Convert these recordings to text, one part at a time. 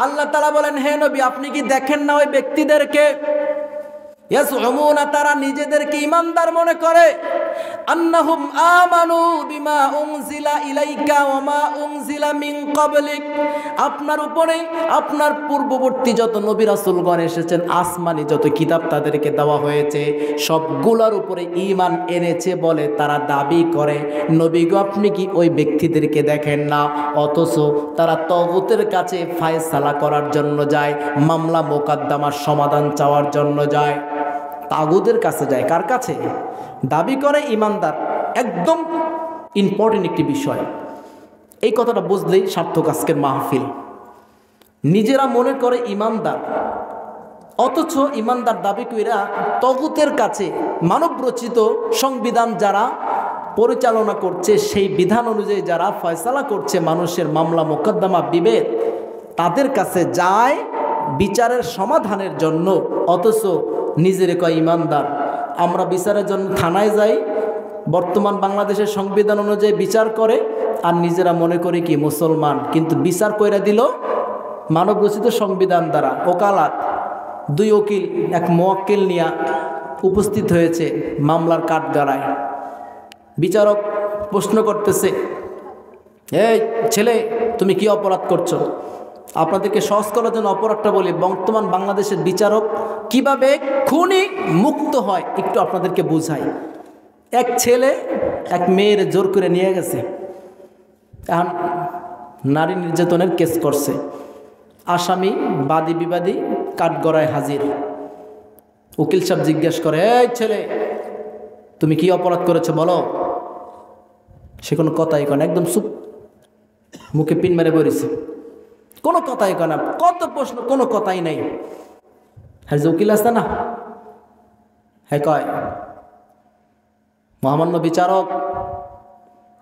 আল্লাহ তাআলা বলেন, হে নবী আপনি কি দেখেন না ওই ব্যক্তিদেরকে, ইয়াসউমুনা তারা নিজেদেরকে ঈমানদার মনে করে, আন্নাহুম আমানু বিমা উনজিলা ইলাইকা ওয়া মা উনজিলা মিন ক্বাবলিক, আপনার উপরে আপনার পূর্ববর্তী যত নবী রাসূলগণ এসেছেন, আসমানি যত কিতাব তাদেরকে দেওয়া হয়েছে সবগুলোর উপরে ঈমান এনেছে বলে তারা দাবি করে। নবী গো আপনি কি ওই ব্যক্তিদেরকে দেখেন না? অথচ তারা তাগুতের কাছে ফায়সালা করার জন্য যায়, মামলা মোকদ্দমার সমাধান চাওয়ার জন্য যায়, তাগুতের কাছে যায়। কার কাছে? দাবি করে ইমানদার। একদম ইম্পর্টেন্ট একটি বিষয়, এই কথাটা বুঝলেই সার্থক আজকের মাহফিল। নিজেরা মনে করে ইমানদার, অথচ ইমানদার দাবি কইরা তাগুতের কাছে মানব রচিত সংবিধান যারা পরিচালনা করছে, সেই বিধান অনুযায়ী যারা ফয়সালা করছে মানুষের মামলা মোকদ্দমা বিভেদ, তাদের কাছে যায় বিচারের সমাধানের জন্য, অথচ নিজের কয় ইমানদার। আমরা বিচারের জন্য থানায় যাই, বর্তমান বাংলাদেশের সংবিধান অনুযায়ী বিচার করে, আর নিজেরা মনে করি কি মুসলমান, কিন্তু বিচার কইরা দিল মানব রচিত সংবিধান দ্বারা। ওকালাত, দুই উকিল এক মুওয়াক্কিল নিয়ে উপস্থিত হয়েছে মামলার কাঠগড়ায়। বিচারক প্রশ্ন করতেছে, এই ছেলে তুমি কি অপরাধ করছো? আপনাদেরকে সহজ করার জন্য অপরাধটা বলি, বর্তমান বাংলাদেশের বিচারক কিভাবে খুনি মুক্ত হয় একটু আপনাদেরকে বুঝাই। এক ছেলে এক মেয়ের জোর করে নিয়ে গেছে, এখন নারী নির্যাতনের কেস করছে, আসামি বাদী বিবাদী কাঠগড়ায় হাজির। উকিল সাহেব জিজ্ঞেস করে, এই ছেলে তুমি কি অপরাধ করেছো বলো? সে কোনো কথাই কয় না, একদম চুপ, মুখে পিন মেরে বলেছে, কোনো কথাই কয় না। কত প্রশ্ন, কোনো কথাই নাই। হ্যাঁ যে উকিল আসতে না, হ্যাঁ কয় মহামান্য বিচারক,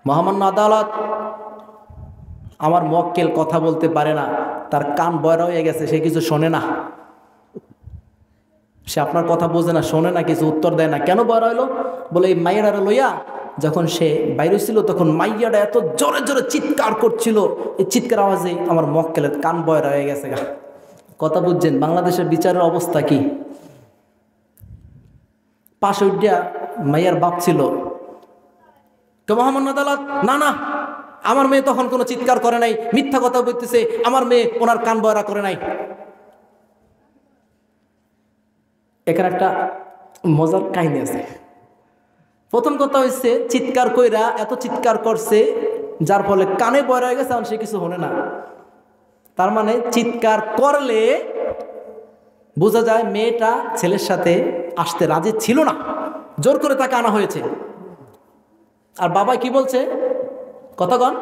মহামান্য আদালত, আমার মুওয়াক্কিল কথা বলতে পারে না, তার কান বয়রা হয়ে গেছে, সে কিছু শোনে না, সে আপনার কথা বোঝে না, শোনে না, কিছু উত্তর দেয় না। কেন বয়রা হইলো? বলে এই মাইয়াডারে লইয়া যখন সে বাইরে ছিল তখন মাইয়াটা এত জোরে জোরে চিৎকার করছিল, এই চিৎকার আওয়াজে আমার মুওয়াক্কিলের কান বয়রা হয়ে গেছে গা। কথা বুঝছেন বাংলাদেশের বিচারের অবস্থা কি? পাশে উঠিয়া মাইয়ার বাপ ছিল, তো মহামান্য আদালত, না না আমার মেয়ে তখন কোনো চিৎকার করে নাই, মিথ্যা কথা বলতেছে, আমার মেয়ে ওনার কান বয়রা করে নাই। এখানে একটা মজার কাহিনী আছে। প্রথম কথা হচ্ছে চিৎকার কইরা এত চিৎকার করছে যার ফলে কানে বয়রা হয়ে গেছে, সে কিছু হনে না। তার মানে চিৎকার করলে বোঝা যায় মেয়েটা ছেলের সাথে আসতে রাজি ছিল না, জোর করে তাকে আনা হয়েছে। আর বাবা কি বলছে? কতক্ষণ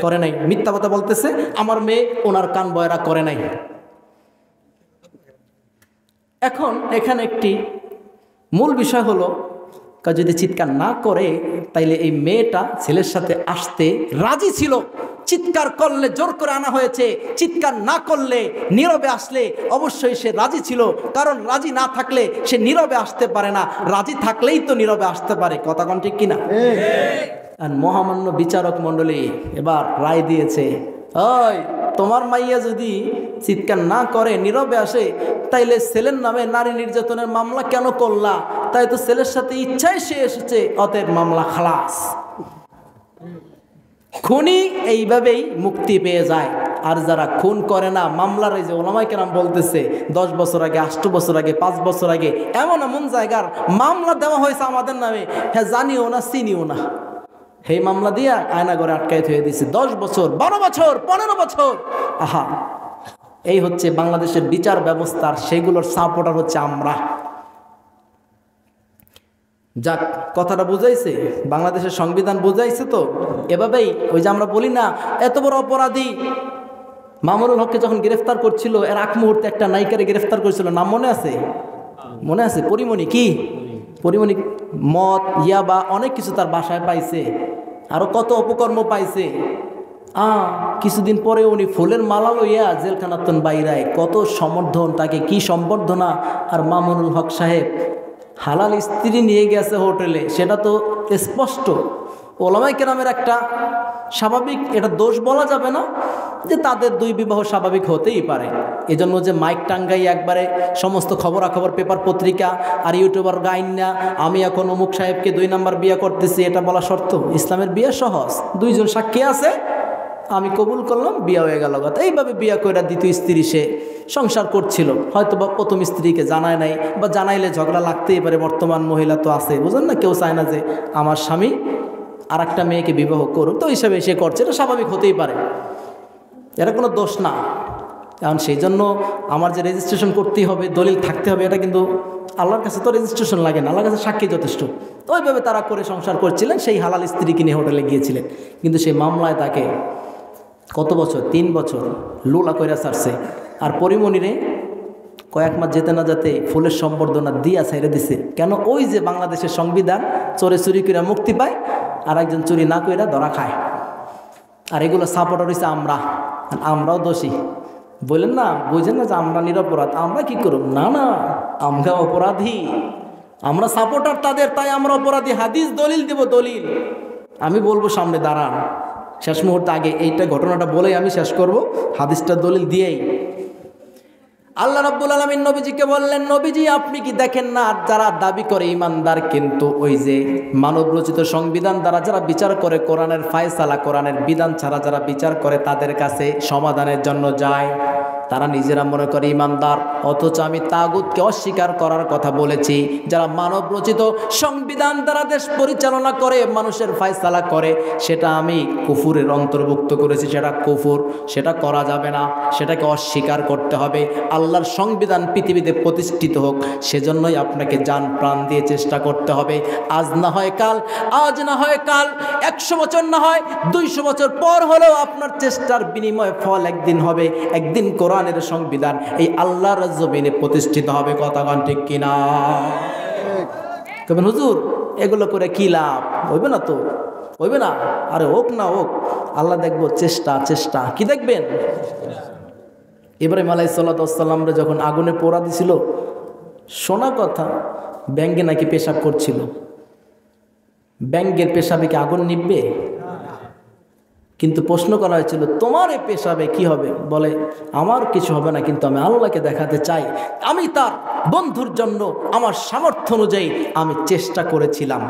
করে নাই, মিথ্যা কথা বলতেছে, আমার মেয়ে ওনার কান বয়রা করে নাই। এখন এখানে একটি মূল বিষয় হলো, যদি চিৎকার না করে তাইলে এই মেয়েটা ছেলের সাথে আসতে রাজি ছিল। চিৎকার করলে জোর করে আনা হয়েছে, চিৎকার না করলে নীরবে আসলে অবশ্যই সে রাজি ছিল, কারণ রাজি না থাকলে সে নীরবে আসতে পারে না, রাজি থাকলেই তো নীরবে আসতে পারে। কথা কোন ঠিক কিনা? আর মহামান্য বিচারক মণ্ডলী এবার রায় দিয়েছে, ওই তোমার মাইয়া যদি চিৎকার না করে নীরবে আসে, তাইলে ছেলের নামে নারী নির্যাতনের মামলা কেন করলা? তাই তো ছেলের সাথে ইচ্ছায় সে এসেছে, অতএব মামলা খালাস। খুনি এইভাবেই মুক্তি পেয়ে যায়। আর যারা খুন করে না, মামলার এই যে ওলামায়ে কেরাম বলতেছে 10 বছর আগে, 8 বছর আগে, 5 বছর আগে এমন এমন জায়গার মামলা দেওয়া হয়েছে আমাদের নামে, হ্যাঁ জানিও না চিনিও না, সেই মামলা দিয়া আয়নাঘরে আটকায় থয়ে দিছে 10 বছর, 12 বছর, 15 বছর। আহা, এই হচ্ছে বাংলাদেশের বিচার ব্যবস্থার, সেগুলোর সাপোর্টার হচ্ছে আমরা। যাক, কথাটা বুঝাইছে, বাংলাদেশের সংবিধান বুঝাইছে তো। এভাবেই ওই যে আমরা বলি না, এত বড় অপরাধী মামুনুল হককে যখন গ্রেফতার করছিল, এর আগ মুহূর্তে একটা নায়িকারে গ্রেফতার করেছিল, নাম মনে আছে? মনে আছে? পরিমণি। কি পরিমণি? মদ, ইয়াবা, অনেক কিছু তার বাসায় পাইছে, আরো কত অপকর্ম পাইছে। কিছুদিন পরে উনি ফুলের মালা লইয়া জেলখানাতন বাইরায়, কত সমর্থন, তাকে কি সম্বর্ধনা। আর মামুনুল হক সাহেব হালাল স্ত্রী নিয়ে গেছে হোটেলে, সেটা তো স্পষ্ট। ওলামায়ে কেরামের একটা স্বাভাবিক, এটা দোষ বলা যাবে না যে তাদের দুই বিবাহ স্বাভাবিক হতেই পারে। এজন্য যে মাইক টাঙ্গাই একবারে সমস্ত খবরাখবর পেপার পত্রিকা আর ইউটিউবার গাইন না আমি এখন অমুক সাহেবকে 2 নাম্বার বিয়ে করতেছি এটা বলা শর্ত? ইসলামের বিয়ে সহজ, 2 জন সাক্ষী আছে, আমি কবুল করলাম, বিয়ে হয়ে গেল কথা। এইভাবে বিয়ে কইরা দ্বিতীয় স্ত্রী সে সংসার করছিল, হয়তো বা প্রথম স্ত্রীকে জানায় নাই, বা জানাইলে ঝগড়া লাগতেই পারে। বর্তমান মহিলা তো আছে, বুঝেন না, কেউ চায় না যে আমার স্বামী আর একটা মেয়েকে বিবাহ করুক, তো হিসাবে সে করছে, এটা স্বাভাবিক হতেই পারে, এটা কোনো দোষ না। কারণ সেই জন্য আমার যে রেজিস্ট্রেশন করতেই হবে, দলিল থাকতে হবে, এটা কিন্তু আল্লাহর কাছে তো রেজিস্ট্রেশন লাগে না, আল্লাহর কাছে সাক্ষী যথেষ্ট। তো ওইভাবে তারা করে সংসার করছিলেন, সেই হালাল স্ত্রী কিনে হোটেলে গিয়েছিলেন, কিন্তু সেই মামলায় তাকে কত বছর, 3 বছর লোলা কইরা ছাড়ছে। আর পরিমণিরে কয়েক মাস যেতে না যেতে ফুলের সম্বর্ধনা দিয়া ছেড়ে দিছে। কেন? ওই যে বাংলাদেশের সংবিধান, চোরে চুরি করে মুক্তি পায়, আর একজন চুরি না কইরা ধরা খায়। আর এগুলো সাপোর্টার হয়েছে আমরাও দোষী। বললেন না, বুঝেন না যে আমরা নিরপরাধ, আমরা কি করব? না না, আমরা অপরাধী, আমরা সাপোর্টার তাদের, তাই আমরা অপরাধী। হাদিস দলিল দেব, দলিল আমি বলবো, সামনে দাঁড়ান। শেষ মুহূর্তে আগে এইটা ঘটনাটা বলেই আমি শেষ করব, হাদিসটা দলিল দিয়েই। আল্লাহ রাব্বুল আলামিন নবীজিকে বললেন, নবীজি আপনি কি দেখেন না যারা দাবি করে ইমানদার কিন্তু ওই যে মানব রচিত সংবিধান দ্বারা যারা বিচার করে, কোরআনের ফায়সালা, কোরআনের বিধান ছাড়া যারা বিচার করে তাদের কাছে সমাধানের জন্য যায়, তারা নিজেরা মনে করে ইমানদার, অথচ আমি তাগুতকে অস্বীকার করার কথা বলেছি। যারা মানব রচিত সংবিধান দ্বারা দেশ পরিচালনা করে, মানুষের ফায়সালা করে, সেটা আমি কুফুরের অন্তর্ভুক্ত করেছি, সেটা কুফুর, সেটা করা যাবে না, সেটাকে অস্বীকার করতে হবে। আল্লাহর সংবিধান পৃথিবীতে প্রতিষ্ঠিত হোক, সেজন্যই আপনাকে জান প্রাণ দিয়ে চেষ্টা করতে হবে। আজ না হয় কাল, আজ না হয় কাল, 100 বছর না হয় 200 বছর পর হলেও আপনার চেষ্টার বিনিময়ে ফল একদিন হবে। একদিন কোরআনের সংবিধান এই আল্লাহর জমিনে প্রতিষ্ঠিত হবে। কথা কোন ঠিক কিনা? কবেন হুজুর এগুলো করে কি লাভ? হইবে না তো, হইবে না। আরে হোক না হোক, আল্লাহ দেখবো চেষ্টা, চেষ্টা কি দেখবেন? ইব্রাহিম আলাইহিস সালামরে যখন আগুনে পোড়া দিছিল, শোনা কথা ব্যাঙ্গে নাকি পেশাব করছিল। ব্যাঙ্গের পেশাবে কি আগুন নিববে? কিন্তু প্রশ্ন করা হয়েছিল, তোমার এই পেশাবে কি হবে? বলে আমার কিছু হবে না, কিন্তু আমি আল্লাহকে দেখাতে চাই, আমি তার বন্ধুর জন্য আমার সামর্থ্য অনুযায়ী আমি চেষ্টা করেছিলাম।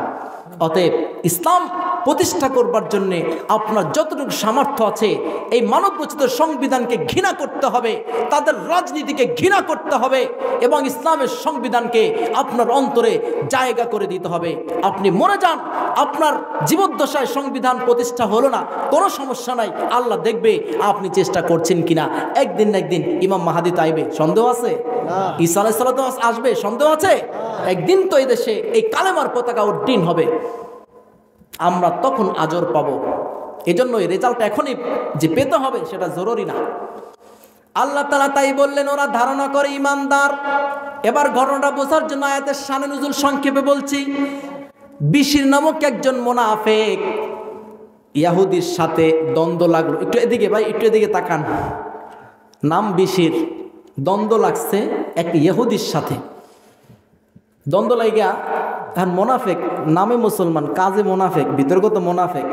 অতএব ইসলাম প্রতিষ্ঠা করবার জন্যে আপনার যতটুকু সামর্থ্য আছে, এই মানবরচিত সংবিধানকে ঘৃণা করতে হবে, তাদের রাজনীতিকে ঘৃণা করতে হবে, এবং ইসলামের সংবিধানকে আপনার অন্তরে জায়গা করে দিতে হবে। আপনি মরে যান, আপনার জীবদ্দশায় সংবিধান প্রতিষ্ঠা হলো না, কোনো সমস্যা নাই, আল্লাহ দেখবে আপনি চেষ্টা করছেন কিনা। একদিন না একদিন ইমাম মাহাদি তো আইবে, সন্দেহ আছে? ঈসা আলাইহিস সালাম আসবে, সন্দেহ আছে? একদিন তো এই দেশে এই কালেমার পতাকা উড্ডীন হবে, আমরা তখন আজর পাব। এজন্য এই রেজাল্ট এখনই যে পেতে হবে সেটা জরুরি না। আল্লাহ তাআলা তাই বললেন, ওরা ধারণা করে ইমানদার। এবার ঘটনাটা বোঝার জন্য আয়াতের শানে নুজুল সংক্ষেপে বলছি। বিশির নামক একজন মুনাফিক ইহুদির সাথে দ্বন্দ্ব লাগলো। একটু এদিকে ভাই, একটু এদিকে তাকান। নাম বিশির, দ্বন্দ্ব লাগছে এক ইহুদির সাথে। দ্বন্দ্ব লাগিয়া এখন মোনাফেক, নামে মুসলমান, কাজে মোনাফেক, বিতর্কত মোনাফেক।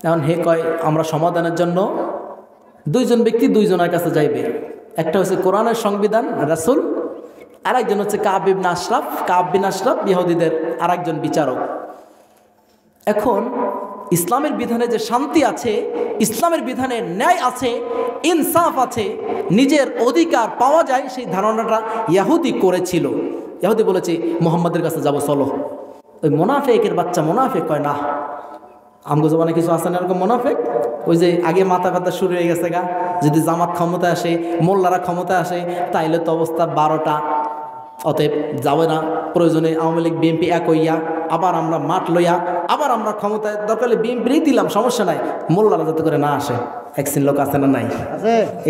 এখন হে কয় আমরা সমাধানের জন্য 2 জন ব্যক্তি 2 জনের কাছে যাইবে। একটা হচ্ছে কোরআনের সংবিধান, রাসূল, আর একজন হচ্ছে কাব বিন আশরাফ, ইহুদিদের আর একজন বিচারক। এখন ইসলামের বিধানে যে শান্তি আছে, ইসলামের বিধানে ন্যায় আছে, ইনসাফ আছে, নিজের অধিকার পাওয়া যায়, সেই ধারণাটা ইহুদি করেছিল। ইহুদি বলেছে মুহাম্মাদের কাছে যাব, চলো। ওই মোনাফেকের বাচ্চা মোনাফেক কয় না, আমগো জবানে কিছু আছে না এরকম মোনাফেক, ওই যে আগে মাথা ব্যথা শুরু হয়ে গেছে গা, যদি জামাত ক্ষমতায় আসে, মোল্লারা ক্ষমতায় আসে, তাইলে তো অবস্থা 12টা। অতএব যাবে না, প্রয়োজনে আওয়ামী লীগ বিএনপি এক হইয়া আবার আমরা মাঠ লইয়া আবার আমরা ক্ষমতায় দরকারে বিএনপি দিলাম, সমস্যা নাই, মোল্লারা যাতে করে না আসে। একদিন লোক আছে না নাই?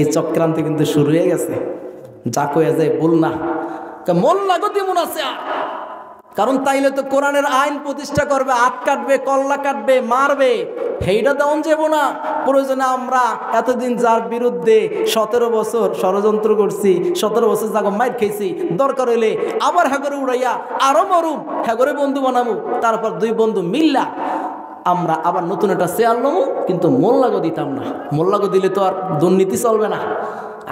এই চক্রান্ত কিন্তু শুরু হয়ে গেছে। যা কয়ে যায় বল না, মোল্লা গতি মন আছে। কারণ তাইলে তো কোরআনের আইন প্রতিষ্ঠা করবে, হাত কাটবে, কল্লা কাটবে, মারবে, সেইটা দেওয়া যাব না। প্রয়োজনে আমরা এতদিন যার বিরুদ্ধে 17 বছর ষড়যন্ত্র করছি, 17 বছর যাগো মাইর খেয়েছি, দরকার হইলে আবার হ্যাগরে উড়াইয়া আরো মরুম, হ্যাগরে বন্ধু বানাবো, তারপর 2 বন্ধু মিল্লা আমরা আবার নতুন একটা শেয়ার লমু, কিন্তু মোল্লাগো দিতাম না। মোল্লাগো দিলে তো আর দুর্নীতি চলবে না।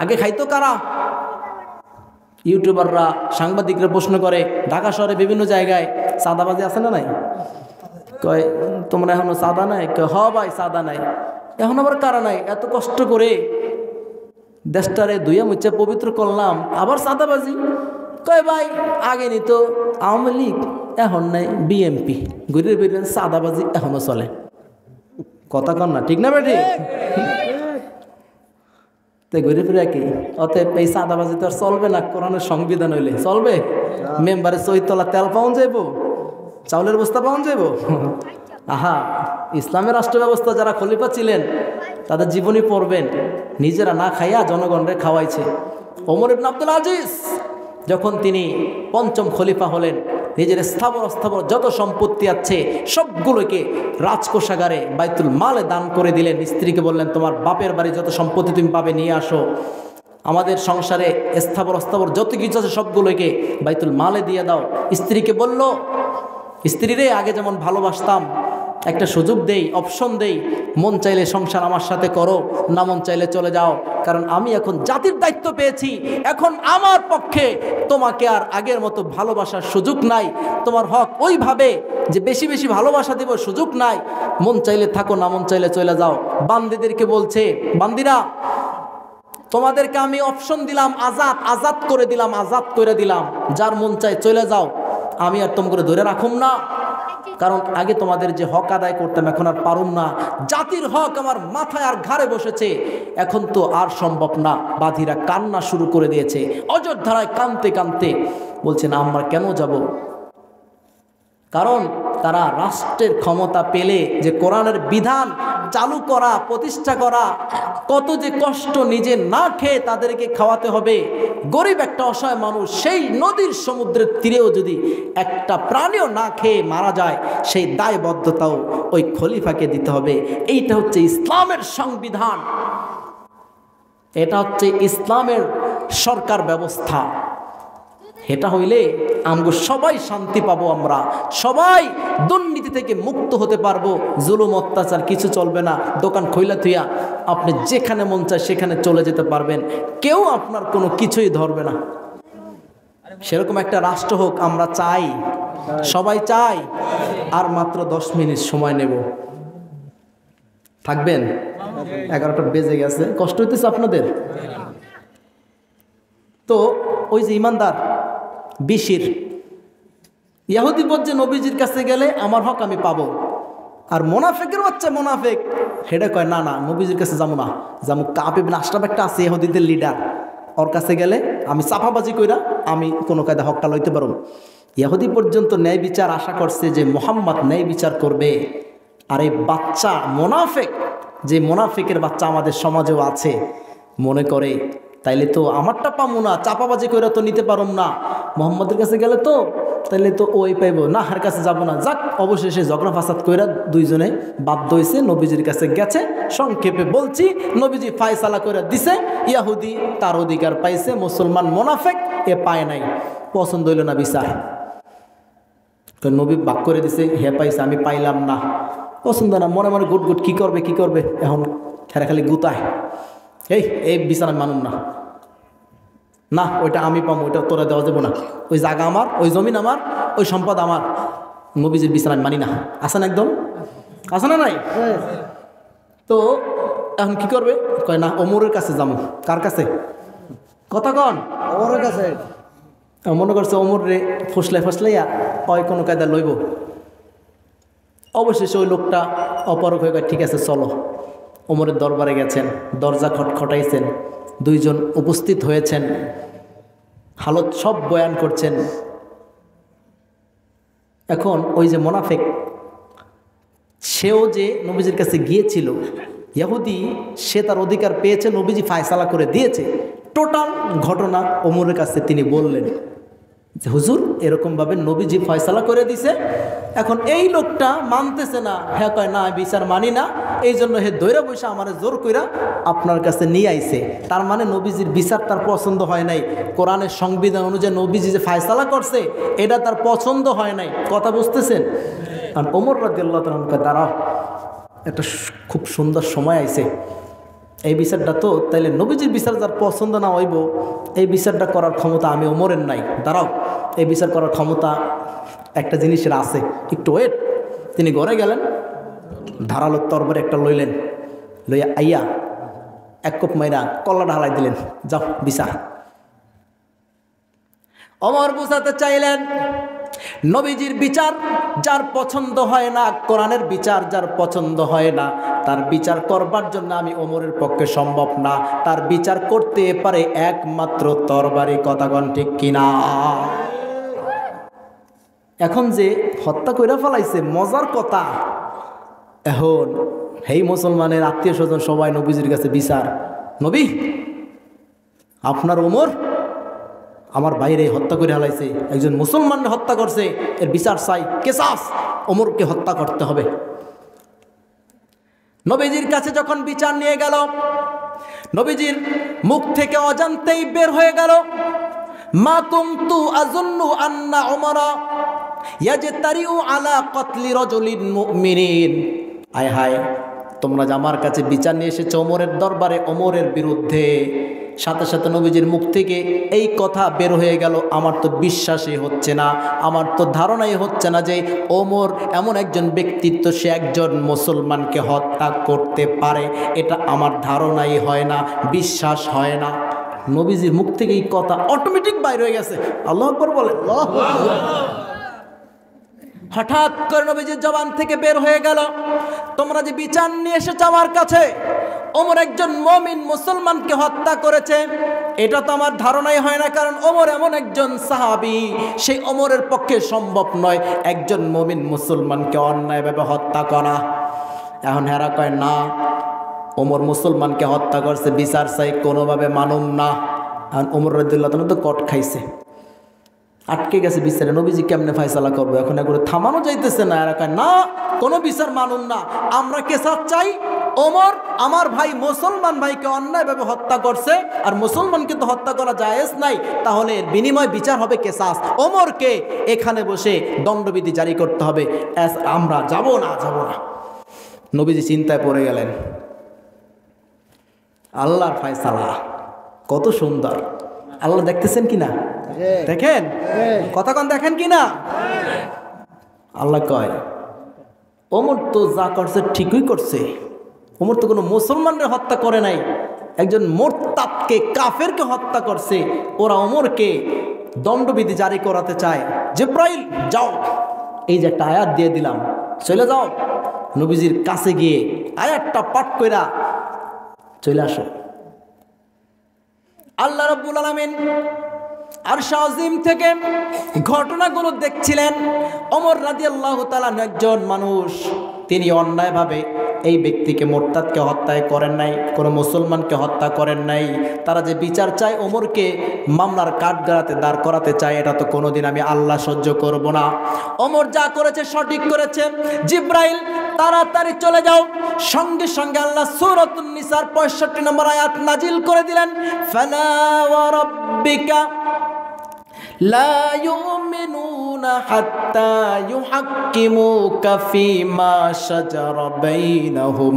আগে খাইতো কারা? ইউটিউবাররা, সাংবাদিকরা প্রশ্ন করে ঢাকা শহরে বিভিন্ন জায়গায় চাঁদাবাজি আছে না নাই? কয় তোমরা এখনো চাঁদা নাই? কয় হ ভাই চাঁদা নাই। এখন আবার কারা নাই? এত কষ্ট করে দেশটারে ধুইয়া মুচ্ছে পবিত্র করলাম, আবার চাঁদাবাজি। কয় ভাই আগে নিত আওয়ামী লীগ, এখন নাই বিএমপি, ঘুরে বেরিয়ে চাঁদাবাজি এখনো চলে। কথা কন না, ঠিক না বেটি? তো ঘুরে ফিরে কি অতএব এই চাঁদাবাজি তো আর চলবে না। কোরআনের সংবিধান হইলে চলবে? মেম্বারে চৈতলা তেল পাওয়া যাইব, চাউলের বস্তা পাওয়া যাইব? আহা, ইসলামের রাষ্ট্র ব্যবস্থা যারা খলিফা ছিলেন তাদের জীবনী পড়বেন, নিজেরা না খাইয়া জনগণরে খাওয়াইছে। ওমর ইবনে আব্দুল আজিজ যখন তিনি পঞ্চম খলিফা হলেন, নিজের স্থাবর অস্থাবর যত সম্পত্তি আছে সবগুলোকে রাজকোষাগারে বাইতুল মালে দান করে দিলেন। স্ত্রীকে বললেন তোমার বাপের বাড়ি যত সম্পত্তি তুমি পাবে নিয়ে আসো, আমাদের সংসারে স্থাবর অস্থাবর যত কিছু আছে সবগুলোকে বাইতুল মালে দিয়ে দাও। স্ত্রীকে বলল, স্ত্রীরে আগে যেমন ভালোবাসতাম একটা সুযোগ দেই, অপশন দেই, মন চাইলে সংসার আমার সাথে করো, না মন চাইলে চলে যাও, কারণ আমি এখন জাতির দায়িত্ব পেয়েছি। এখন আমার পক্ষে তোমাকে আর আগের মতো ভালোবাসার সুযোগ নাই। তোমার হক ওইভাবে যে বেশি বেশি ভালোবাসা দেব সুযোগ নাই। মন চাইলে থাকো, না মন চাইলে চলে যাও। বান্দিদেরকে বলছে, বান্দিরা তোমাদেরকে আমি অপশন দিলাম, আজাদ করে দিলাম, আজাদ করে দিলাম, যার মন চাই চলে যাও, আমি আর তোমরা ধরে রাখুম না। কারণ আগে তোমাদের যে হক আদায় করতাম এখন আর পারুম না। জাতির হক আমার মাথায় আর ঘাড়ে বসেছে, এখন তো আর সম্ভব না। বাদীরা কান্না শুরু করে দিয়েছে, অযোধ্যায় কানতে কানতে বলছে না আমরা কেন যাব? কারণ তারা রাষ্ট্রের ক্ষমতা পেলে যে কোরআনের বিধান চালু করা, প্রতিষ্ঠা করা, কত যে কষ্ট, নিজে না খেয়ে তাদেরকে খাওয়াতে হবে। গরিব একটা অসহায় মানুষ, সেই নদীর সমুদ্রের তীরেও যদি একটা প্রাণীও না খেয়ে মারা যায়, সেই দায়বদ্ধতাও ওই খলিফাকে দিতে হবে। এইটা হচ্ছে ইসলামের সংবিধান, এটা হচ্ছে ইসলামের সরকার ব্যবস্থা। এটা হইলে আমরা সবাই শান্তি পাবো, আমরা সবাই দুর্নীতি থেকে মুক্ত হতে পারবো, জুলুম অত্যাচার কিছু চলবে না। দোকান খইলা থুইয়া আপনি যেখানে মন চায় সেখানে চলে যেতে পারবেন, কেউ আপনার কোনো কিছুই ধরবে না। সেরকম একটা রাষ্ট্র হোক আমরা চাই, সবাই চাই। আর মাত্র 10 মিনিট সময় নেব, থাকবেন? 11টা বেজে গেছে, কষ্ট হইতেছে আপনাদের? তো ওই যে ইমানদার বিশির ইহুদি বলছে নবীজির কাছে গেলে আমার হক আমি পাবো, আর মোনাফেকের বাচ্চা মোনাফেক সেটা কয় না না নবীজির কাছে যাবো না, যাবো কাব ইবনে আশরাফ একটা আছে ইহুদিদের লিডার, ওর কাছে গেলে আমি চাপাবাজি কইরা আমি কোনো কায়দা হকটা লইতে পারব। ইহুদি পর্যন্ত ন্যায় বিচার আশা করছে যে মুহাম্মদ ন্যায় বিচার করবে, আর এই বাচ্চা মোনাফেক, যে মোনাফেকের বাচ্চা আমাদের সমাজেও আছে, মনে করে তাইলে তো আমারটা পাবো না, চাপাবাজি করে তো নিতে পারম না, মোহাম্মদের কাছে গেলে তো তাইলে তো ওই পাইব না, হার কাছে যাব না। যাক, অবশেষে ঝগড়া ফাসাদ কইরা দুইজনে বাধ্য হয়েছে, নবীজির কাছে গেছে। সংক্ষেপে বলছি, নবীজি ফায়সালা করে দিছে, ইয়াহুদি তার অধিকার পাইছে, মুসলমান মোনাফেক এ পায় নাই। পছন্দ হইল না বিচার, নবী বাক করে দিছে, হে পাইছে আমি পাইলাম না, পছন্দ না, মনে মনে গুট গুট কি করবে এখন হেরা খালি গুতায়, এই বিচার আমি মানুম না, না ওইটা আমি পাবো, ওইটা তোরা দেওয়া যাবো না, ওই জায়গা আমার, ওই জমিন আমার, ওই সম্পদ আমার, নবীজির বিচার আমি মানি না। আসেন একদম, আসে না নাই? তো এখন কি করবে? কয় না ওমরের কাছে যাবো। কার কাছে? কথা কন, ওমরের কাছে। মনে করছে ওমর রে ফসলাইয়া ওই কোনো কায়দা লইব। অবশেষে ওই লোকটা অপরক হয়ে ঠিক আছে চলো। ওমরের দরবারে গেছেন, দরজা খটখটাইছেন, দুইজন উপস্থিত হয়েছেন, হালত সব বয়ান করছেন। এখন ওই যে মোনাফেক, সেও যে নবীজির কাছে গিয়েছিল, ইহুদি, সে তার অধিকার পেয়েছে, নবীজি ফায়সালা করে দিয়েছে। টোটাল ঘটনা ওমরের কাছে তিনি বললেন যে হুজুর এরকমভাবে নবীজি ফয়সালা করে দিছে। এখন এই লোকটা মানতেছে না, হ্যাঁ কয় না বিচার মানি না, এই জন্য হে দৈরা বৈশা আমার জোর কইরা আপনার কাছে নিয়ে আইছে। তার মানে নবীজির বিচার তার পছন্দ হয় নাই, কোরআনের সংবিধান অনুযায়ী নবীজি যে ফয়সালা করছে এটা তার পছন্দ হয় নাই। কথা বুঝতেছেন? আর ওমর রাদিয়াল্লাহু তাআলা আমাকে দাঁড়াও, একটা খুব সুন্দর সময় আইছে, এই বিচারটা তো তাইলে নবীজির বিচার যার পছন্দ না হইব, এই বিচারটা করার ক্ষমতা আমি ওমরের নাই, দাঁড়াও এই বিচার করার ক্ষমতা একটা জিনিসের আছে, একটু ওয়েট। তিনি ঘরে গেলেন, ধারালো তরবারি একটা লইলেন, লইয়া আইয়া এক কোপ মাইরা কল্লা ঢালাই দিলেন, যাও বিচার। ওমর বুঝাতে চাইলেন নবীজির বিচার যার পছন্দ হয় না, কোরআনের বিচার যার পছন্দ হয় না, তার বিচার করবার জন্য আমি ওমরের পক্ষে সম্ভব না, তার বিচার করতে পারে একমাত্র তরবারি। কথাগণ ঠিক কিনা? এখন যে হত্যা কইরা ফেলাইছে, মজার কথা, এখন হেই মুসলমানের আত্মীয় স্বজন সবাই নবীজির কাছে বিচার, নবী আপনার ওমর আমার বাইরে হত্যা করে হালাইছে, একজন মুসলমানকে হত্যা করছে, এর বিচার চাই, কেসাস, ওমরকে হত্যা করতে হবে। নবীজির কাছে যখন বিচার নিয়ে গেল, নবীজির মুখ থেকে অজান্তেই বের হয়ে গেল, মা কুনতু আযুন্নু আন্না উমরা ইয়াজতারিউ আলা কতলি রাজুলিন মুমিনিন। আয় হায়, তোমরা যে আমার কাছে বিচার নিয়ে এসেছো ওমরের দরবারে, ওমরের বিরুদ্ধে, সাথে সাথে নবীজির মুখ থেকে এই কথা বের হয়ে গেল, আমার তো বিশ্বাসই হচ্ছে না, আমার তো ধারণাই হচ্ছে না যে ওমর এমন একজন ব্যক্তিত্ব, সে একজন মুসলমানকে হত্যা করতে পারে, এটা আমার ধারণাই হয় না, বিশ্বাস হয় না। নবীজির মুখ থেকে এই কথা অটোমেটিক বাইর হয়ে গেছে। আল্লাহু আকবার বলে। হঠাৎ করে নবীজির জবান থেকে বের হয়ে গেল, তোমরা যে বিচার নিয়ে এসেছো আমার কাছে, ওমর একজন মুমিন মুসলমানকে হত্যা করেছে, এটা তো আমার ধারণাই হয় না, কারণ ওমর এমন একজন সাহাবী, সেই ওমরের পক্ষে সম্ভব নয় একজন মুমিন মুসলমানকে অন্যায়ভাবে হত্যা করা। এখন হেরা কয় না, ওমর মুসলমানকে হত্যা করছে, বিচার চাই, কোনোভাবে মানুম না। এখন ওমর রাদিয়াল্লাহু তাআলা তো কট খাইছে, আটকে গেছে বিচারে, নবীজি কেমনে ফয়সালা করবো, এখন এগুলো থামানো যাইতেছে না। এরা কয় না, কোনো বিচার মানুন না, আমরা কেসাস চাই, ওমর আমার ভাই মুসলমান ভাইকে অন্যায়ভাবে হত্যা করছে, আর মুসলমানকে তো হত্যা করা জায়েজ নাই, তাহলে এর বিনিময় বিচার হবে কেসাস, ওমরকে এখানে বসে দণ্ডবিধি জারি করতে হবে, আমরা যাব না। নবীজি চিন্তায় পড়ে গেলেন, আল্লাহর ফয়সালা কত সুন্দর, আল্লাহ দেখতেছেন কিনা, দেখেন কথা কন, দেখেন কিনা। আল্লাহ কয় ওমর তো যা করছে ঠিকই করছে, ওমর তো কোনো মুসলমানদের হত্যা করে নাই, একজন মুরতাদকে, কাফেরকে হত্যা করছে, ওরা ওমরকে দণ্ডবিধি জারি করাতে চায়। জিব্রাইল যাও, এই যে একটা আয়াত দিয়ে দিলাম, চলে যাও নবীজির কাছে গিয়ে আয়াতটা পাঠ কইরা চলে আসো। আল্লাহ রাব্বুল আলামিন আরশ আজিম থেকে ঘটনাগুলো দেখছিলেন। ওমর রাদিয়াল্লাহু তাআলা একজন মানুষ, তিনি অন্যায়ভাবে এই ব্যক্তিকে, মুরতাদকে হত্যা করেন নাই, কোনো মুসলমানকে হত্যা করেন নাই। তারা যে বিচার চায়, ওমরকে মামলার কাঠগড়াতে দাঁড় করাতে চায়, এটা তো কোনোদিন আমি আল্লাহ সহ্য করব না। ওমর যা করেছে সঠিক করেছে। জিব্রাইল তাড়াতাড়ি চলে যাও। সঙ্গে সঙ্গে আল্লাহ সূরাতুন নিসার 65 নম্বর আয়াত নাজিল করে দিলেন, ফালা ওয়া রাব্বিকা লা ইউমিনুনা হাত্তা ইউহাক্কিমুকা ফীমা শাজারা বাইনাহুম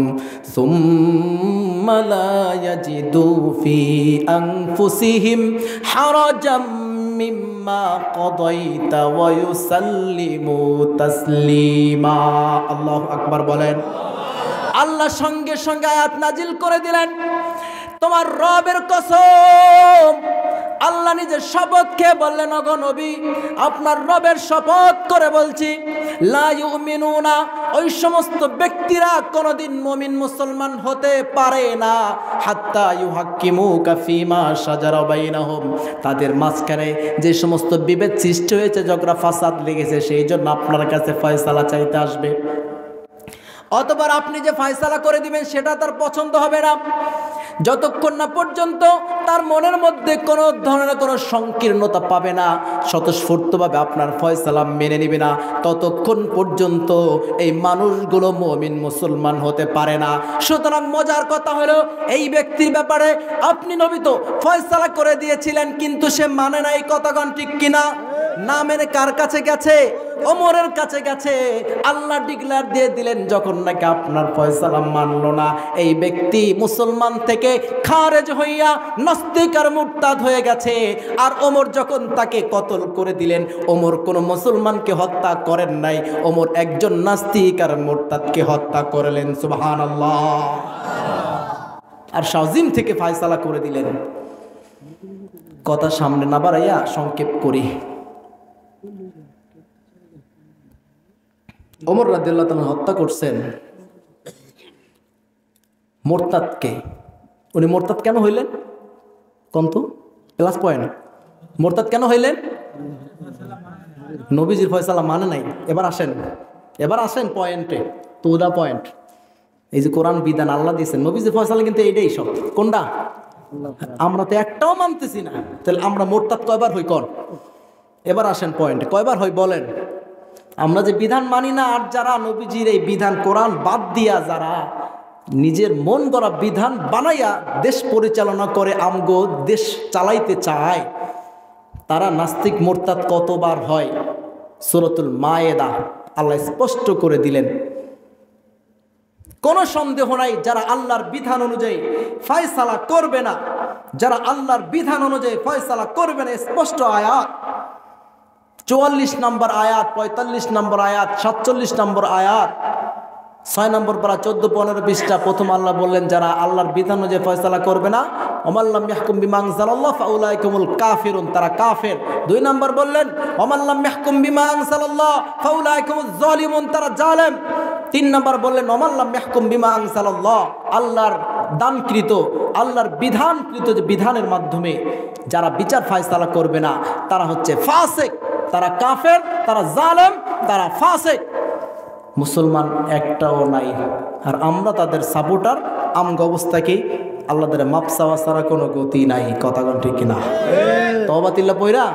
সুম্মা লা ইয়াজিদু ফী আনফুসিহিম হারাজাম মিম্মা কাদাইতা ওয়া ইউসাল্লিমু তাসলিমা। আল্লাহু আকবার বলেন। আল্লাহ সঙ্গে সঙ্গে আয়াত নাজিল করে দিলেন, তোমার রবের কসম, আল্লাহ নিজের শপথ খেয়ে বললেন, ওগো নবী, আপনার রবের শপথ করে বলছি, লা ইউমিনুনা, ওই সমস্ত ব্যক্তিরা কোনোদিন মুমিন মুসলমান হতে পারে না, হাত্তা ইউহাক্কিমুকা ফীমা শাজারা বাইনাহুম, তাদের মাঝখানে যে সমস্ত বিভেদ সৃষ্টি হয়েছে, ঝগড়া ফাসাদ লেগেছে, সেই জন্য আপনার কাছে ফয়সালা চাইতে আসবে। অতঃপর আপনি যে ফয়সালা করে দিবেন সেটা তার পছন্দ হবে না, যতক্ষণ না পর্যন্ত তার মনের মধ্যে কোনো ধরনের কোনো সংকীর্ণতা পাবে না, স্বতঃস্ফূর্তভাবে আপনার ফয়সালা মেনে নেবে না, ততক্ষণ পর্যন্ত এই মানুষগুলো মুমিন মুসলমান হতে পারে না। সুতরাং মজার কথা হলো, এই ব্যক্তির ব্যাপারে আপনি নবী তো ফয়সালা করে দিয়েছিলেন, কিন্তু সে মানে না, এই কথাগণ ঠিক কিনা? না মেনে কার কাছে গেছে? ওমরের কাছে গেছে। আল্লাহ ডিক্লেয়ার দিয়ে দিলেন, যখন নাকি আপনার ফয়সালা মানলো না, এই ব্যক্তি মুসলমান থেকে খারেজ হইয়া নাস্তিক আর মুরতাদ হয়ে গেছে। আর ওমর যখন তাকে কতল করে দিলেন, ওমর কোন মুসলমানকে হত্যা করেন নাই, ওমর একজন নাস্তিক আর মুরতাদকে হত্যা করলেন। সুবহানাল্লাহ। আর শাওজিম থেকে ফয়সালা করে দিলেন। কথা সামনে না বাড়াইয়া সংক্ষেপ করি। ওমর রাদিয়াল্লাহু তাআলা হত্যা করছেন মুরতাদকে। উনি মুরতাদ কেন হইলেন? কন্ত প্লাস পয়েন্ট। মুরতাদ কেন হইলেন? নবীজির ফয়সালা মানে নাই। এবার আসেন পয়েন্টে, টু দা পয়েন্ট। এই যে কোরআন বিধান আল্লাহ দিয়েছেন, নবীজির ফয়সালা কিন্তু এইটাই সব। কোনটা? আমরা তো একটাও মানতেছি না, তাহলে আমরা মুরতাদ কয়বার হই কোন? এবার আসেন পয়েন্টে, কয়বার হই বলেন? আমরা যে বিধান মানি না, আর যারা নবীজির এই বিধান কোরআন বাদ দিয়া যারা নিজের মন গড়া বিধান বানাইয়া দেশ পরিচালনা করে, আমগো দেশ চালাইতে চায়, তারা নাস্তিক মুরতাদ কতবার হয়? সূরাতুল মায়েদা আল্লাহ স্পষ্ট করে দিলেন। কোনো সন্দেহ নাই, যারা আল্লাহর বিধান অনুযায়ী ফয়সালা করবে না, যারা আল্লাহর বিধান অনুযায়ী ফয়সালা করবে না, স্পষ্ট আয়াত 44 নম্বর আয়াত, 45 নম্বর আয়াত, 47 নম্বর আয়াত, 6 নম্বর পারা 14, 15, 20টা। প্রথম আল্লাহ বললেন, যারা আল্লাহর বিধান অনুযায়ী ফয়সালা করবে না, ওমাল্লাম ইয়াহকুম বিমা আনজালাল্লাহ ফাউলাইকা হুমুল কাফিরুন, তারা কাফের। 2 নম্বর বললেন, ওমাল্লাম ইয়াহকুম বিমা আনজালাল্লাহ ফাউলাইকা হুমুজ জালিমুন, তারা জালেম। 3 নম্বর বললেন, ওমাল্লাম ইয়াহকুম বিমা আনজালাল্লাহ, আল্লাহর দানকৃত, আল্লাহর বিধানকৃত যে বিধানের মাধ্যমে যারা বিচার ফয়সালা করবে না, তারা হচ্ছে ফাসিক, তারা কাফের, তারা জালেম, তারা ফাসিক। মুসলমান একটাও নাই, আর আমরা তাদের সাপোর্টার। আমগো অবস্থা কি? আল্লাহদের মাপ চাওয়া ছাড়া কোনো গতি নাই। কথা কোন ঠিক কিনা? তওবা তিল্লা পয়রা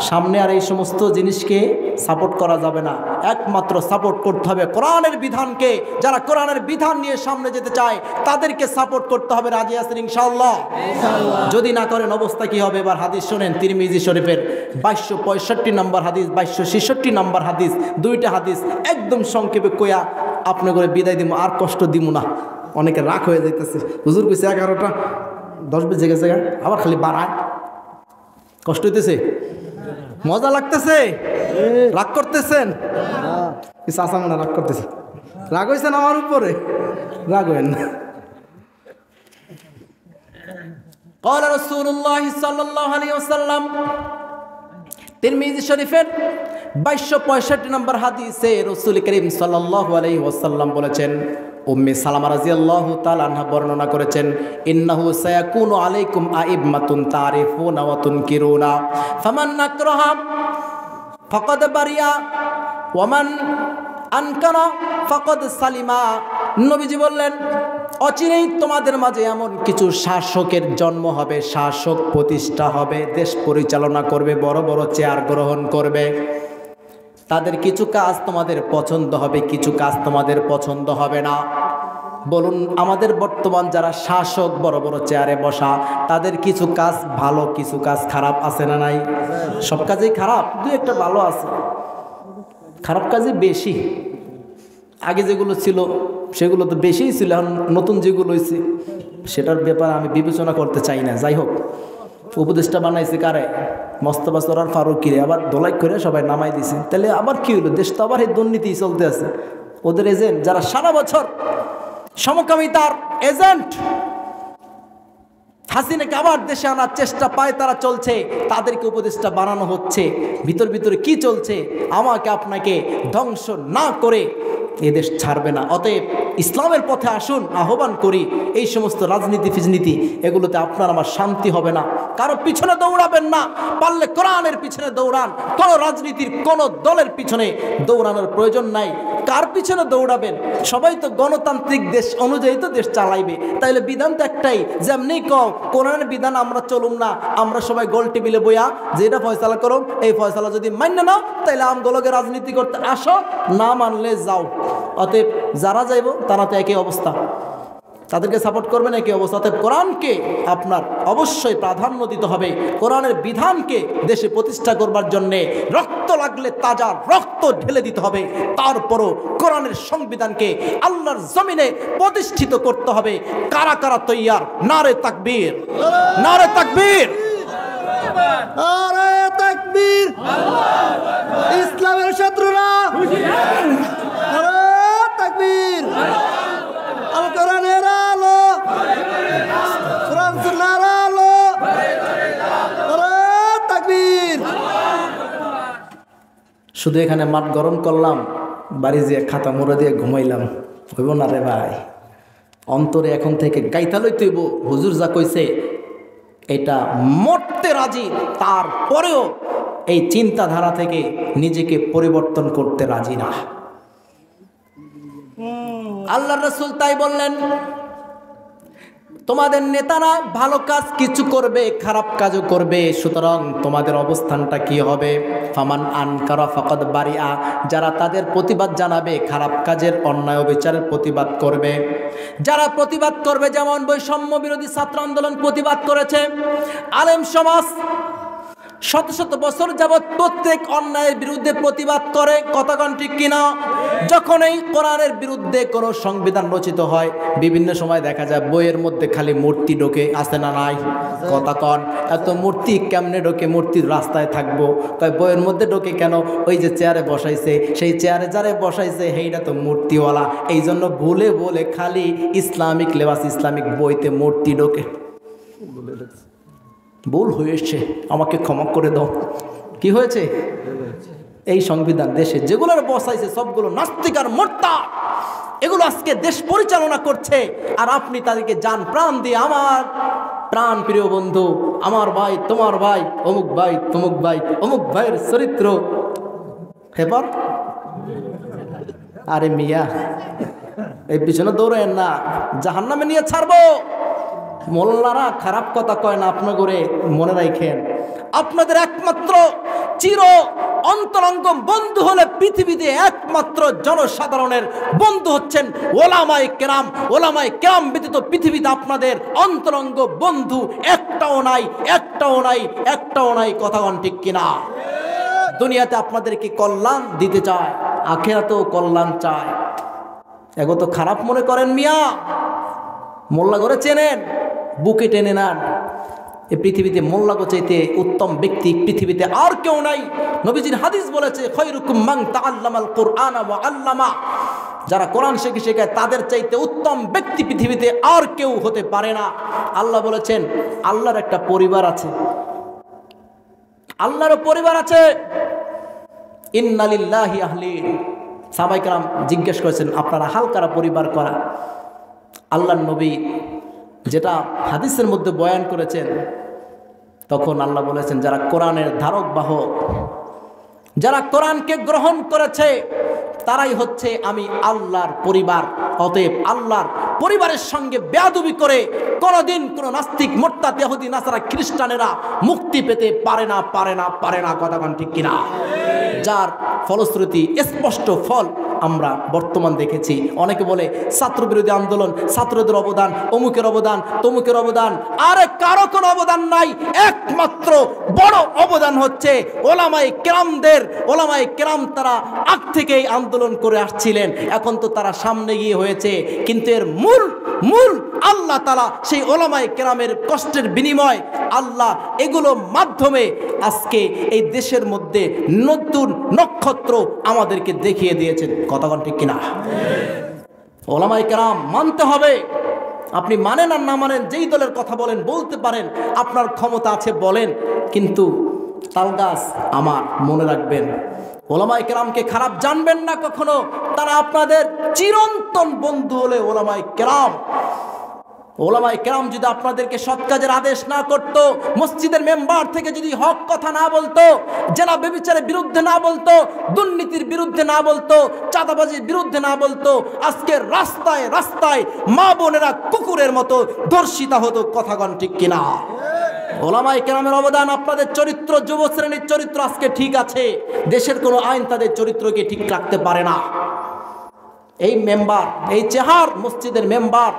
সামনে আর এই সমস্ত জিনিসকে সাপোর্ট করা যাবে না। একমাত্র সাপোর্ট করতে হবে কোরআনের বিধানকে। যারা কোরআনের বিধান নিয়ে সামনে যেতে চায় তাদেরকে সাপোর্ট করতে হবে। রাজি আছেন ইনশাআল্লাহ? যদি না করেন অবস্থা কি হবে? এবার হাদিস শোনেন, তিরমিজি শরীফের 2265 নম্বর হাদিস, 2266 নম্বর হাদিস, 2টা হাদিস একদম সংক্ষেপে কইয়া আপনি করে বিদায় দিব, আর কষ্ট দিব না। অনেকে রাগ হয়ে যাইতেছে, হুজুর কইছে 11টা 10 বেজে গেছে, আবার খালি বাড়ায়। কষ্ট হইতেছে? মজা লাগতেছে? রাগ করতেছেন? চাচা মনে রাগ করতেছে। রাগ হয়েছেন আমার উপরে? রাগ হয়েন না। قال رسول الله صلى الله عليه وسلم, তিরমিজি শরীফের 2265 নম্বর হাদিসে রাসূল করিম সাল্লাল্লাহু আলাইহি ওয়াসাল্লাম বলেছেন, উম্মে সালামা রাদিয়াল্লাহু তাআলা আনহা বর্ণনা করেছেন, ইন্নাহু সায়াকুনু আলাইকুম আইম্মাতুন তারিফুনা ওয়া তুনকিরুনা ফামান নাকরাহা ফাকাদ বারিয়া ওয়া মান আনকারা ফাকাদ সালিমা। নবীজি বললেন, অচিরেই তোমাদের মাঝে এমন কিছু শাসকের জন্ম হবে, শাসক প্রতিষ্ঠা হবে, দেশ পরিচালনা করবে, বড় বড় চেয়ার গ্রহণ করবে। তাদের কিছু কাজ তোমাদের পছন্দ হবে, কিছু কাজ তোমাদের পছন্দ হবে না। বলুন, আমাদের বর্তমান যারা শাসক, বড় বড় চেয়ারে বসা, তাদের কিছু কাজ ভালো, কিছু কাজ খারাপ আছে না নাই? সব কাজেই খারাপ, 2-1টা ভালো আছে। খারাপ কাজে বেশি। আগে যেগুলো ছিল সেগুলো তো বেশিই ছিল, এখন নতুন যেগুলো হয়েছে সেটার ব্যাপারে আমি বিবেচনা করতে চাই না। যাই হোক, উপদেশটা বানাইছে কারে? মোস্তফা সরোয়ার ফারুকীরে, আবার দোলাই করে সবাই নামাই দিছে। তাহলে আবার কি হলো? দেশ তো আবার এই দুর্নীতি চলতে আছে। ওদের এজেন্ট যারা সারা বছর সমকামিতার এজেন্ট, হাসিনাকে আবার দেশে আনার চেষ্টা পায় তারা চলছে, তাদেরকে উপদেশটা বানানো হচ্ছে। ভিতরে কি চলছে? আমাকে আপনাকে ধ্বংস না করে এ দেশ ছাড়বে না। অতএব ইসলামের পথে আসুন, আহ্বান করি। এই সমস্ত রাজনীতি ফিজনীতি এগুলোতে আপনার আমার শান্তি হবে না। কারো পিছনে দৌড়াবেন না, পারলে কোরআনের পিছনে দৌড়ান। কোনো রাজনীতির কোনো দলের পিছনে দৌড়ানোর প্রয়োজন নাই। কার পিছনে দৌড়াবেন? সবাই তো গণতান্ত্রিক দেশ অনুযায়ী তো দেশ চালাইবে। তাইলে বিধান তো একটাই, যেমনি কও কোরআনের বিধান আমরা চলুম না, আমরা সবাই গোল টেবিলে বইয়া যেটা ফয়সালা করো, এই ফয়সালা যদি মান্য নাও তাইলে আমগুলোকে রাজনীতি করতে আসো, না মানলে যাও। অতএব যারা যাইব তারা তো একই অবস্থা। তাদেরকে সাপোর্ট করবে না কি অবস্থাতে? কোরআনকে আপনার অবশ্যই প্রাধান্য দিতে হবে। কোরআনের বিধানকে দেশে প্রতিষ্ঠা করবার জন্যে রক্ত লাগলে তাজা রক্ত ঢেলে দিতে হবে। তারপরও কোরআনের সংবিধানকে আল্লাহর জমিনে প্রতিষ্ঠিত করতে হবে। কারা কারা তৈয়ার? নারে তাকবীর, নারে তাকবীর, নারে তাকবীর। ইসলামের শত্রুরা নারে তাকবীর। আল কোরআনের আলো, কোরআন সুন্নাহর আলো, নারে তাকবীর। শুধু এখানে মাঠ গরম করলাম, বাড়ি যেয়ে খাতা মুড়ে দিয়ে ঘুমাইলাম, হইব না রে ভাই। অন্তরে এখন থেকে গাইতা লইতে হইব, হুজুর যা কইছে এটা মরতে রাজি, তারপরেও এই চিন্তাধারা থেকে নিজেকে পরিবর্তন করতে রাজি না। আল্লাহর রাসূল তাই বললেন, তোমাদের নেতারা ভালো কাজ কিছু করবে, খারাপ কাজও করবে, সুতরাং তোমাদের অবস্থানটা কি হবে? ফামান আনকারা ফাকাদ বারিআ, যারা তাদের প্রতিবাদ জানাবে, খারাপ কাজের অন্যায় অবিচারের প্রতিবাদ করবে, যারা প্রতিবাদ করবে, যেমন বৈষম্য বিরোধী ছাত্র আন্দোলন প্রতিবাদ করেছে, আলেম সমাজ শত শত বছর যাবৎ প্রত্যেক অন্যায়ের বিরুদ্ধে প্রতিবাদ করে, কথাগণ ঠিক কিনা? যখন এই কোরআনের বিরুদ্ধে কোনো সংবিধান রচিত হয়, বিভিন্ন সময় দেখা যায় বইয়ের মধ্যে খালি মূর্তি ঢোকে, আছে না নাই? কথাগণ, এত মূর্তি কেমনে ঢোকে? মূর্তির রাস্তায় থাকবো, কয় বইয়ের মধ্যে ঢোকে কেন? ওই যে চেয়ারে বসাইছে, সেই চেয়ারে যারে বসাইছে সেইটা তো মূর্তিওয়ালা, এই জন্য ভুলে বলে খালি ইসলামিক লেবাস, ইসলামিক বইতে মূর্তি ঢোকে। ভুল হয়েছে, আমাকে ক্ষমা করে দাও। কি হয়েছে? এই সংবিধান দেশে যেগুলোর বসাইছে সবগুলো নাস্তিক আর মুরতাদ, এগুলো আজকে দেশ পরিচালনা করছে। আর আপনি তাদেরকে জান প্রাণ দিয়ে, আমার প্রাণ প্রিয় বন্ধু, আমার ভাই, তোমার ভাই, অমুক ভাই, তমুক ভাই, অমুক ভাইয়ের চরিত্র হেবার। আরে মিয়া, এই পিছনে দৌড়েন না, জাহান্নামে নিয়ে ছাড়বো। মোল্লারা খারাপ কথা কয় না, আপনার করে মনে রাখেন, আপনাদের একমাত্র চির অন্তরঙ্গ বন্ধু হলে পৃথিবীতে একমাত্র জনসাধারণের বন্ধু হচ্ছেন ওলামায়ে কেরাম। ওলামায়ে কেরাম ব্যতীত পৃথিবীতে আপনাদের অন্তরঙ্গ বন্ধু একটাও নাই, একটাও নাই, একটাও নাই। কথাগণ ঠিক কিনা? দুনিয়াতে আপনাদেরকে কল্যাণ দিতে চায়, আখিরাতেও কল্যাণ চায়। এগো তো খারাপ মনে করেন মিয়া, মোল্লা করে চেনেন, বুকে টেনে নেন। এই পৃথিবীতে মোল্লাগো চাইতে উত্তম ব্যক্তি পৃথিবীতে আর কেউ নাই। নবীজির হাদিস বলেছে, খায়রুকুম মান তাআল্লামাল কুরআনা ওয়া আল্লামা, যারা কোরআন শিখে শেখায় তাদের চাইতে উত্তম ব্যক্তি পৃথিবীতে আর কেউ হতে পারে না। আল্লাহ বলেছেন, আল্লাহর একটা পরিবার আছে, আল্লাহর পরিবার আছে। ইন্না লিল্লাহি আহলিন। সাহাবায়ে কেরাম জিজ্ঞেস করেছেন, আপনারা হালকারা পরিবার করা? আল্লাহর নবী যেটা হাদিসের মধ্যে বয়ান করেছেন, তখন আল্লাহ বলেছেন, যারা কোরআনের ধারক বাহক, যারা কোরআনকে গ্রহণ করেছে, তারাই হচ্ছে আমি আল্লাহর পরিবার। অতএব আল্লাহর পরিবারের সঙ্গে বেয়াদবি করে কোনোদিন কোনো নাস্তিক, মুরতাদ, ইহুদি, নাসারা, খ্রিস্টানেরা মুক্তি পেতে পারে না, পারে না, পারে না। কথাগণ ঠিক কিনা? যার ফলশ্রুতি স্পষ্ট ফল আমরা বর্তমান দেখেছি। অনেকে বলে ছাত্র বিরোধী আন্দোলন, ছাত্রদের অবদান, অমুকের অবদান, তমুকের অবদান। আরে কারো কোনো অবদান নাই, একমাত্র বড় অবদান হচ্ছে ওলামায়ে কেরামদের। ওলামায়ে কেরাম তারা আগ থেকেই আন্দোলন করে আসছিলেন, এখন তো তারা সামনে গিয়ে হয়েছে, কিন্তু এর মূল আল্লাহ তাআলা সেই ওলামায়ে কেরামের কষ্টের বিনিময় আল্লাহ এগুলোর মাধ্যমে আজকে এই দেশের মধ্যে নতুন নক্ষত্র আমাদেরকে দেখিয়ে দিয়েছেন। কথাগণ ঠিক কিনা? ওলামায়ে কেরাম মানতে হবে। আপনি মানেন আর না মানেন, যেই দলের কথা বলেন, বলতে পারেন, আপনার ক্ষমতা আছে বলেন, কিন্তু তালগাছ আমার মনে রাখবেন, ওলামায়ে কেরামকে খারাপ জানবেন না কখনো। তারা আপনাদের চিরন্তন বন্ধু হলে ওলামায়ে কেরাম। ওলামায়ে কেরাম যদি আপনাদেরকে সৎ কাজের আদেশ না করত, মসজিদের মেম্বার থেকে যদি হক কথা না বলতো, জেনা ব্যভিচারের বিরুদ্ধে না বলতো, দুর্নীতির বিরুদ্ধে না বলতো, চাঁদাবাজির বিরুদ্ধে না বলতো, আজকে রাস্তায় রাস্তায় মা বোনেরা কুকুরের মতো ধর্ষিতা হতো। কথাগণ ঠিক কিনা? ওলামায়ে কেরামের অবদান, আপনাদের চরিত্র, যুব শ্রেণীর চরিত্র আজকে ঠিক আছে, দেশের কোনো আইন তাদের চরিত্রকে ঠিক রাখতে পারে না। এই মেম্বার, এই চেহার মসজিদের মেম্বার,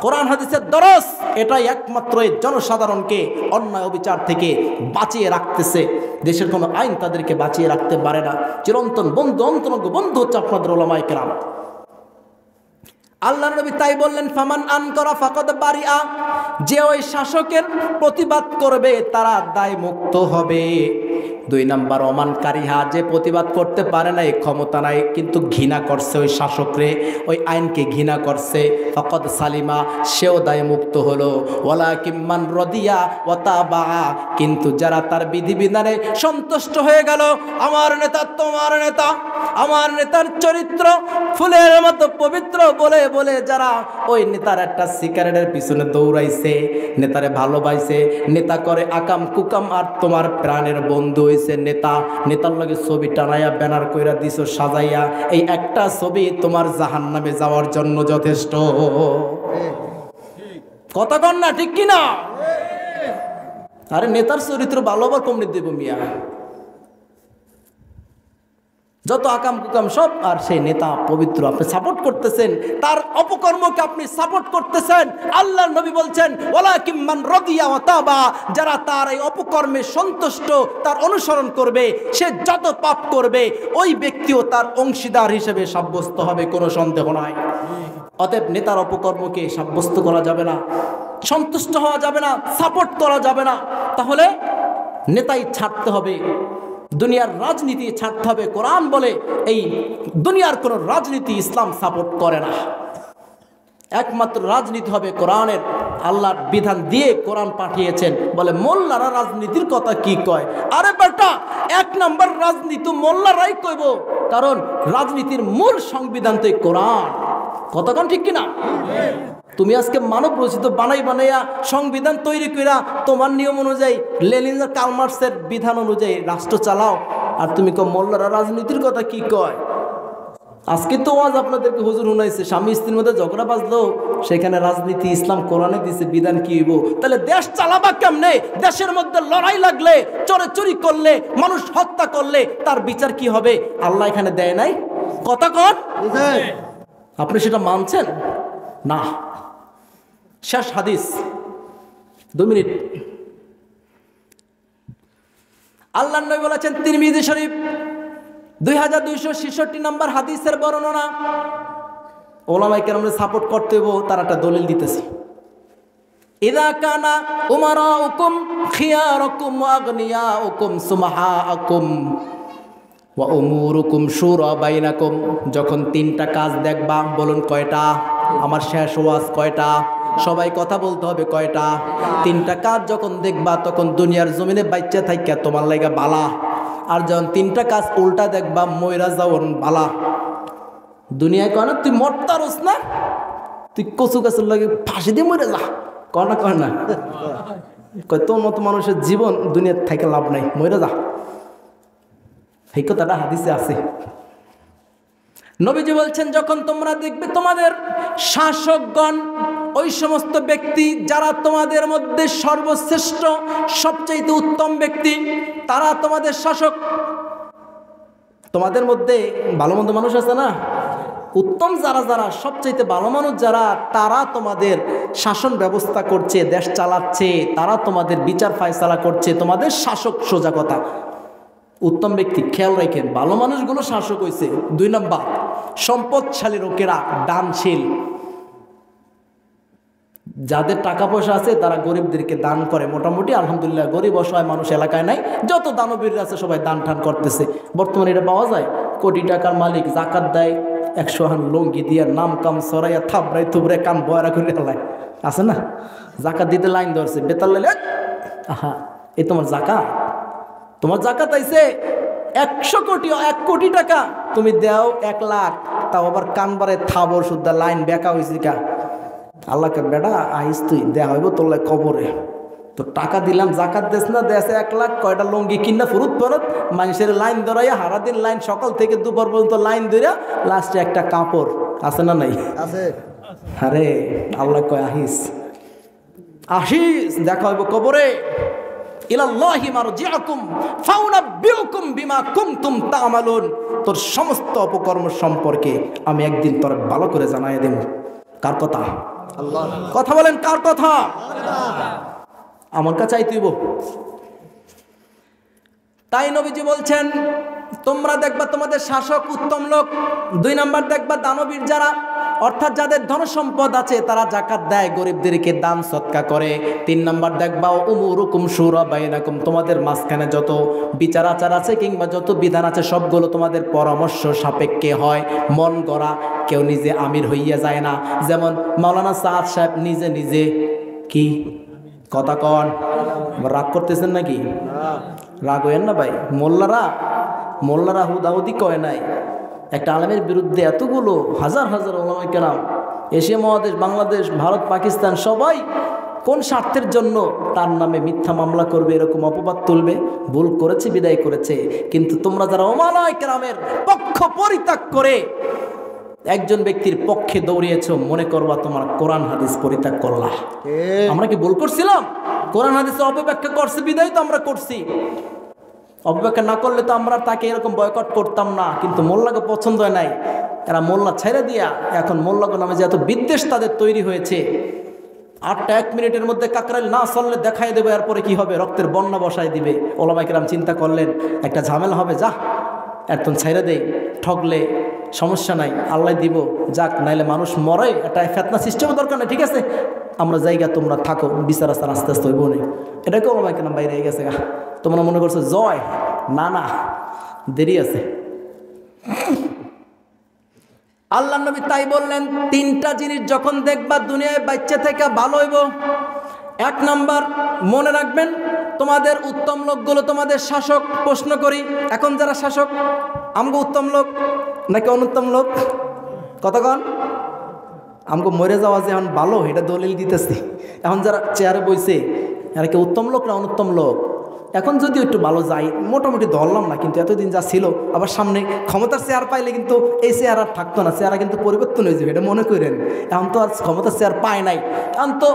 কোরআন হাদিসের দরস, এটাই একমাত্র এই জনসাধারণকে অন্যায় অবিচার থেকে বাঁচিয়ে রাখতেছে। দেশের কোনো আইন তাদেরকে বাঁচিয়ে রাখতে পারে না। চিরন্তন বন্ধু, অন্তরঙ্গ বন্ধু হচ্ছে আপনাদের উলামায়ে কেরাম। আল্লাহ নবী তাই বললেন, ফামান আনকারা ফাকাদ বারিআ, যে ওই শাসকের প্রতিবাদ করবে তারা দায় মুক্ত হবে। 2 নাম্বার, অমানকারীহা, যে প্রতিবাদ করতে পারে না, এই ক্ষমতা নাই, কিন্তু ঘৃণা করছে ওই শাসকরে, ওই আইনকে ঘৃণা করছে, ফাকাদ সালিমা, সেও দায় মুক্ত হলো। ওয়ালাকিন মান রাদিয়া ওয়া তাবা, কিন্তু যারা তার বিধিবিধানে সন্তুষ্ট হয়ে গেল, আমার নেতা তোমার নেতা, আমার নেতার চরিত্র ফুলের মতো পবিত্র বলে বলে যারা ওই নেতার একটা সিগারেটের পিছনে দৌড়াইছে, নেতারে ভালোবাসে, নেতা করে আকাম কুকাম, আর তোমার প্রাণের বন্ধু হইছে নেতা, নেতার লগে ছবি টানাইয়া ব্যানার কইরা দিছো সাজাইয়া, এই একটা ছবি তোমার জাহান্নামে যাওয়ার জন্য যথেষ্ট। কথা কন না, ঠিক কিনা? আরে নেতার চরিত্র ভালো আবার কমনে দেব মিয়া, যত আকাম কুকাম সব, আর সেই নেতা পবিত্র, আপনি সাপোর্ট করতেছেন, তার অপকর্মকে আপনি সাপোর্ট করতেছেন। আল্লাহর নবী বলছেন, ওয়ালাকিন মান রাদিয়া ওয়া তাবা, যারা তার এই অপকর্মে সন্তুষ্ট, তার অনুসরণ করবে, সে যত পাপ করবে ওই ব্যক্তিও তার অংশীদার হিসেবে সাব্যস্ত হবে, কোনো সন্দেহ নাই। অতএব নেতার অপকর্মকে সাব্যস্ত করা যাবে না, সন্তুষ্ট হওয়া যাবে না, সাপোর্ট করা যাবে না। তাহলে নেতাই ছাড়তে হবে, দুনিয়ার রাজনীতি ছাড়তে হবে। কোরআন বলে এই দুনিয়ার কোন রাজনীতি ইসলাম সাপোর্ট করে না, একমাত্র রাজনীতি হবে কোরআনের। আল্লাহর বিধান দিয়ে কোরআন পাঠিয়েছেন। বলে মোল্লারা রাজনীতির কথা কি কয়? আরে বেটা, 1 নম্বর রাজনীতি মোল্লারাই কইব, কারণ রাজনীতির মূল সংবিধান তো কোরআন। কতক্ষণ ঠিক কিনা? তুমি আজকে মানব রচিত বানাইয়া সংবিধান তৈরি কইরা তোমার নিয়ম অনুযায়ী, লেনিন আর কার্ল মার্কসের বিধান অনুযায়ী রাষ্ট্র চালাও, আর তুমি কো মোল্লারা রাজনীতির কথা কি কয়? আজকে তো আজ আপনাদেরকে হুজুর শুনাইছে, স্বামী স্ত্রীর মধ্যে ঝগড়া বাজলো, সেখানে রাজনীতি ইসলাম কোরআনে দিছে, বিধান কি হইব? তাহলে দেশ চালাবা কেমনে? দেশের মধ্যে লড়াই লাগলে, চোরাচুরি করলে, মানুষ হত্যা করলে তার বিচার কি হবে? আল্লাহ এখানে দেয় নাই? কথা কন, আপনি সেটা মানছেন না? শেষ হাদিস, 2 মিনিট। আল্লাহর নবী বলেছেন, তিরমিজি শরীফ 2266 নম্বর হাদিসের বর্ণনা। ওলামায়ে কেরামকে সাপোর্ট করতে হইব, তার একটা দলিল দিতেছি। ইযা কানা উমারাউকুম খিয়ারুকুম ওয়া আগনিয়াউকুম সুমাহাআকুম ওয়া উমুরুকুম শুরা বাইনাকুম, যখন 3টা কাজ দেখবা, বলুন কয়টা? আমার শেষ ওয়াজ কয়টা? সবাই কথা বলতে হবে, কয়টা? 3টা কাজ যখন দেখবা, তখন দুনিয়ার জমিনে বাচ্চা থাইকা তোমার লাগা বালা, আর যখন 3টা কাজ উল্টা দেখবা, ময়রা যাওন বালা। দুনিয়ায় কয় না তুই মরতারস না, তুই কচু গাছের লাগে ফাঁসি দিয়ে মরে যা, কয় না? কয় না? কয় তোর মতো মানুষের জীবন দুনিয়ার থেকে লাভ নাই, মরে যা। এই কথাটা হাদিসে আছে। নবীজি বলছেন, যখন তোমরা দেখবে তোমাদের শাসকগণ, ওই সমস্ত ব্যক্তি যারা তোমাদের মধ্যে সর্বশ্রেষ্ঠ, সবচেয়ে উত্তম ব্যক্তি, তারা তোমাদের শাসক। তোমাদের মধ্যে ভালো মন্দ মানুষ আছে না? উত্তম যারা যারা, সবচেয়ে ভালো মানুষ যারা, তারা তোমাদের শাসন ব্যবস্থা করছে, দেশ চালাচ্ছে, তারা তোমাদের বিচার ফায়সালা করছে, তোমাদের শাসক। সোজা কথা, উত্তম ব্যক্তি। খেয়াল রাখেন, ভালো মানুষগুলো শাসক হয়েছে। 2 নম্বর, সম্পদশালী লোকেরা দানশীল, যাদের টাকা পয়সা আছে তারা গরিবদেরকে দান করে। মোটামুটি আলহামদুলিল্লাহ, গরিব অসহায় মানুষ এলাকায় নাই, যত দানবীর আছে সবাই দান টান করতেছে। বর্তমানে এটা পাওয়া যায়, কোটি টাকার মালিক জাকাত দেয়, 100 হান লঙ্গি দিয়ে নাম কাম সরাইয়া থাবড়াই থুবড়ে কান বয়রা করে হেলায়, আছে না? জাকাত দিতে লাইন ধরছে, বেতাল লাইলে, আহা এই তোমার জাকাত, তোমার জাকাত আইছে 100 কোটি, 1 কোটি টাকা, তুমি দেও 1 লাখ, তাও আবার কান বারে থাবর শুদ্ধা লাইন বেকা হয়েছে কা? আল্লাহকে বেটা আইস তুই দেয়া হইব তোর লাই কবরে, তো টাকা দিলাম, জাকাত দেশ না, দেশে 1 লাখ, কয়টা লঙ্গি কিনা ফুরুত ফরত মানুষের লাইন ধরাইয়া, সারাদিন লাইন, সকাল থেকে দুপুর পর্যন্ত লাইন ধরিয়া, লাস্টে একটা কাপড় আছে না? নাই আছে। আরে আল্লাহ কয় আহিস, আহিস দেখা হইব কবরে। ইলাল্লাহি মারজিউকুম ফাউনাব্বিউকুম বিমা কুনতুম তা'মালুন, তোর সমস্ত অপকর্ম সম্পর্কে আমি একদিন তোর ভালো করে জানাই দেব। কার কথা? আল্লাহ। কথা বলেন, কার কথা? আমার কাছে আইতেইব। তাই নবীজি বলছেন, তোমরা দেখবা তোমাদের শাসক উত্তম লোক। 2 নাম্বার দেখবা দানবীর যারা, অর্থাৎ যাদের ধন সম্পদ আছে তারা যাকাত দেয়, গরিবদেরকে দান সৎকা করে। 3 নাম্বার দেখবা উমুরুকুম শুরা বাইনাকুম, তোমাদের মাঝখানে যত বিচার আচার আছে কিংবা যত বিধান আছে সবগুলো তোমাদের পরামর্শ সাপেক্ষে হয়, মন গড়া। কেউ নিজে আমির হইয়া যায় না। যেমন মাওলানা সাদ সাহেব নিজে নিজে কি কথা কন, রাগ করতেছেন নাকি? রাগ হইয়েন না ভাই। মোল্লারা হুদাহুদি কয় নাই। একটা আলেমের বিরুদ্ধে এতগুলো হাজার হাজার ওলামায়ে কেরাম, এশিয়া মহাদেশ, বাংলাদেশ, ভারত, পাকিস্তান সবাই কোন স্বার্থের জন্য তার নামে মিথ্যা মামলা করবে, এরকম অপবাদ তুলবে? ভুল করেছে, বিদায় করেছে। কিন্তু তোমরা যারা ওলামায়ে কেরামের পক্ষ পরিত্যাগ করে একজন ব্যক্তির পক্ষে দৌড়িয়েছো, মনে করবা তোমার কোরআন হাদিস পরিত্যাগ করলা। আমরা কি ভুল করছিলাম? কোরআন হাদিসে অপব্যাখ্যা করছে বিদায় তো আমরা করছি। অপব্যাখ্যা না করলে তো আমরা তাকে এরকম বয়কট করতাম না। কিন্তু মোল্লাকে পছন্দ হয় নাই, এরা মোল্লা ছেড়ে দিয়া এখন মোল্লাকে নামে যে এত বিদ্বেষ তাদের তৈরি হয়েছে। 1 মিনিটের মধ্যে কাকরাইল না চললে দেখাই দেবে, এরপরে কি হবে? রক্তের বন্যা বসায় দিবে। ওলামায়ে কেরাম চিন্তা করলেন একটা ঝামেলা হবে, যা এখন ছেড়ে দেই, ঠকলে সমস্যা নাই, আল্লাহ দিব, যাক, নাইলে মানুষ মরে, একটা ফেতনা সিস্টেমও দরকার নেই। ঠিক আছে, আমরা জায়গা, তোমরা থাকো, বিচার আস্তে আস্তে আস্তে হইব না। এটাকে ওলামায়ে কেরাম বাইরে গেছে। তোমরা মনে করছো জয়, না না, দেরি আছে। আল্লাহ নবী তাই বললেন, 3টা জিনিস যখন দেখবা দুনিয়ায় বাচ্চা থেকে ভালো হইব। 1 নাম্বার, মনে রাখবেন তোমাদের উত্তম লোকগুলো তোমাদের শাসক। প্রশ্ন করি, এখন যারা শাসক আমগো উত্তম লোক নাকি অনুত্তম লোক? কতক্ষণ আমগো মরে যাওয়া যে এখন ভালো, এটা দলিল দিতেছি। এখন যারা চেয়ারে বইছে এরা কি উত্তম লোক না অনুত্তম লোক? এখন যদি একটু ভালো যাই, মোটামুটি ধরলাম না, কিন্তু এতদিন যা ছিল, আবার সামনে ক্ষমতার চেয়ার পাইলে কিন্তু এই চেয়ার আর থাকতো না, চেয়ারা কিন্তু পরিবর্তন হয়ে যাবে, এটা মনে করেন। এখন তো আর ক্ষমতার চেয়ার পায় নাই, এখন তো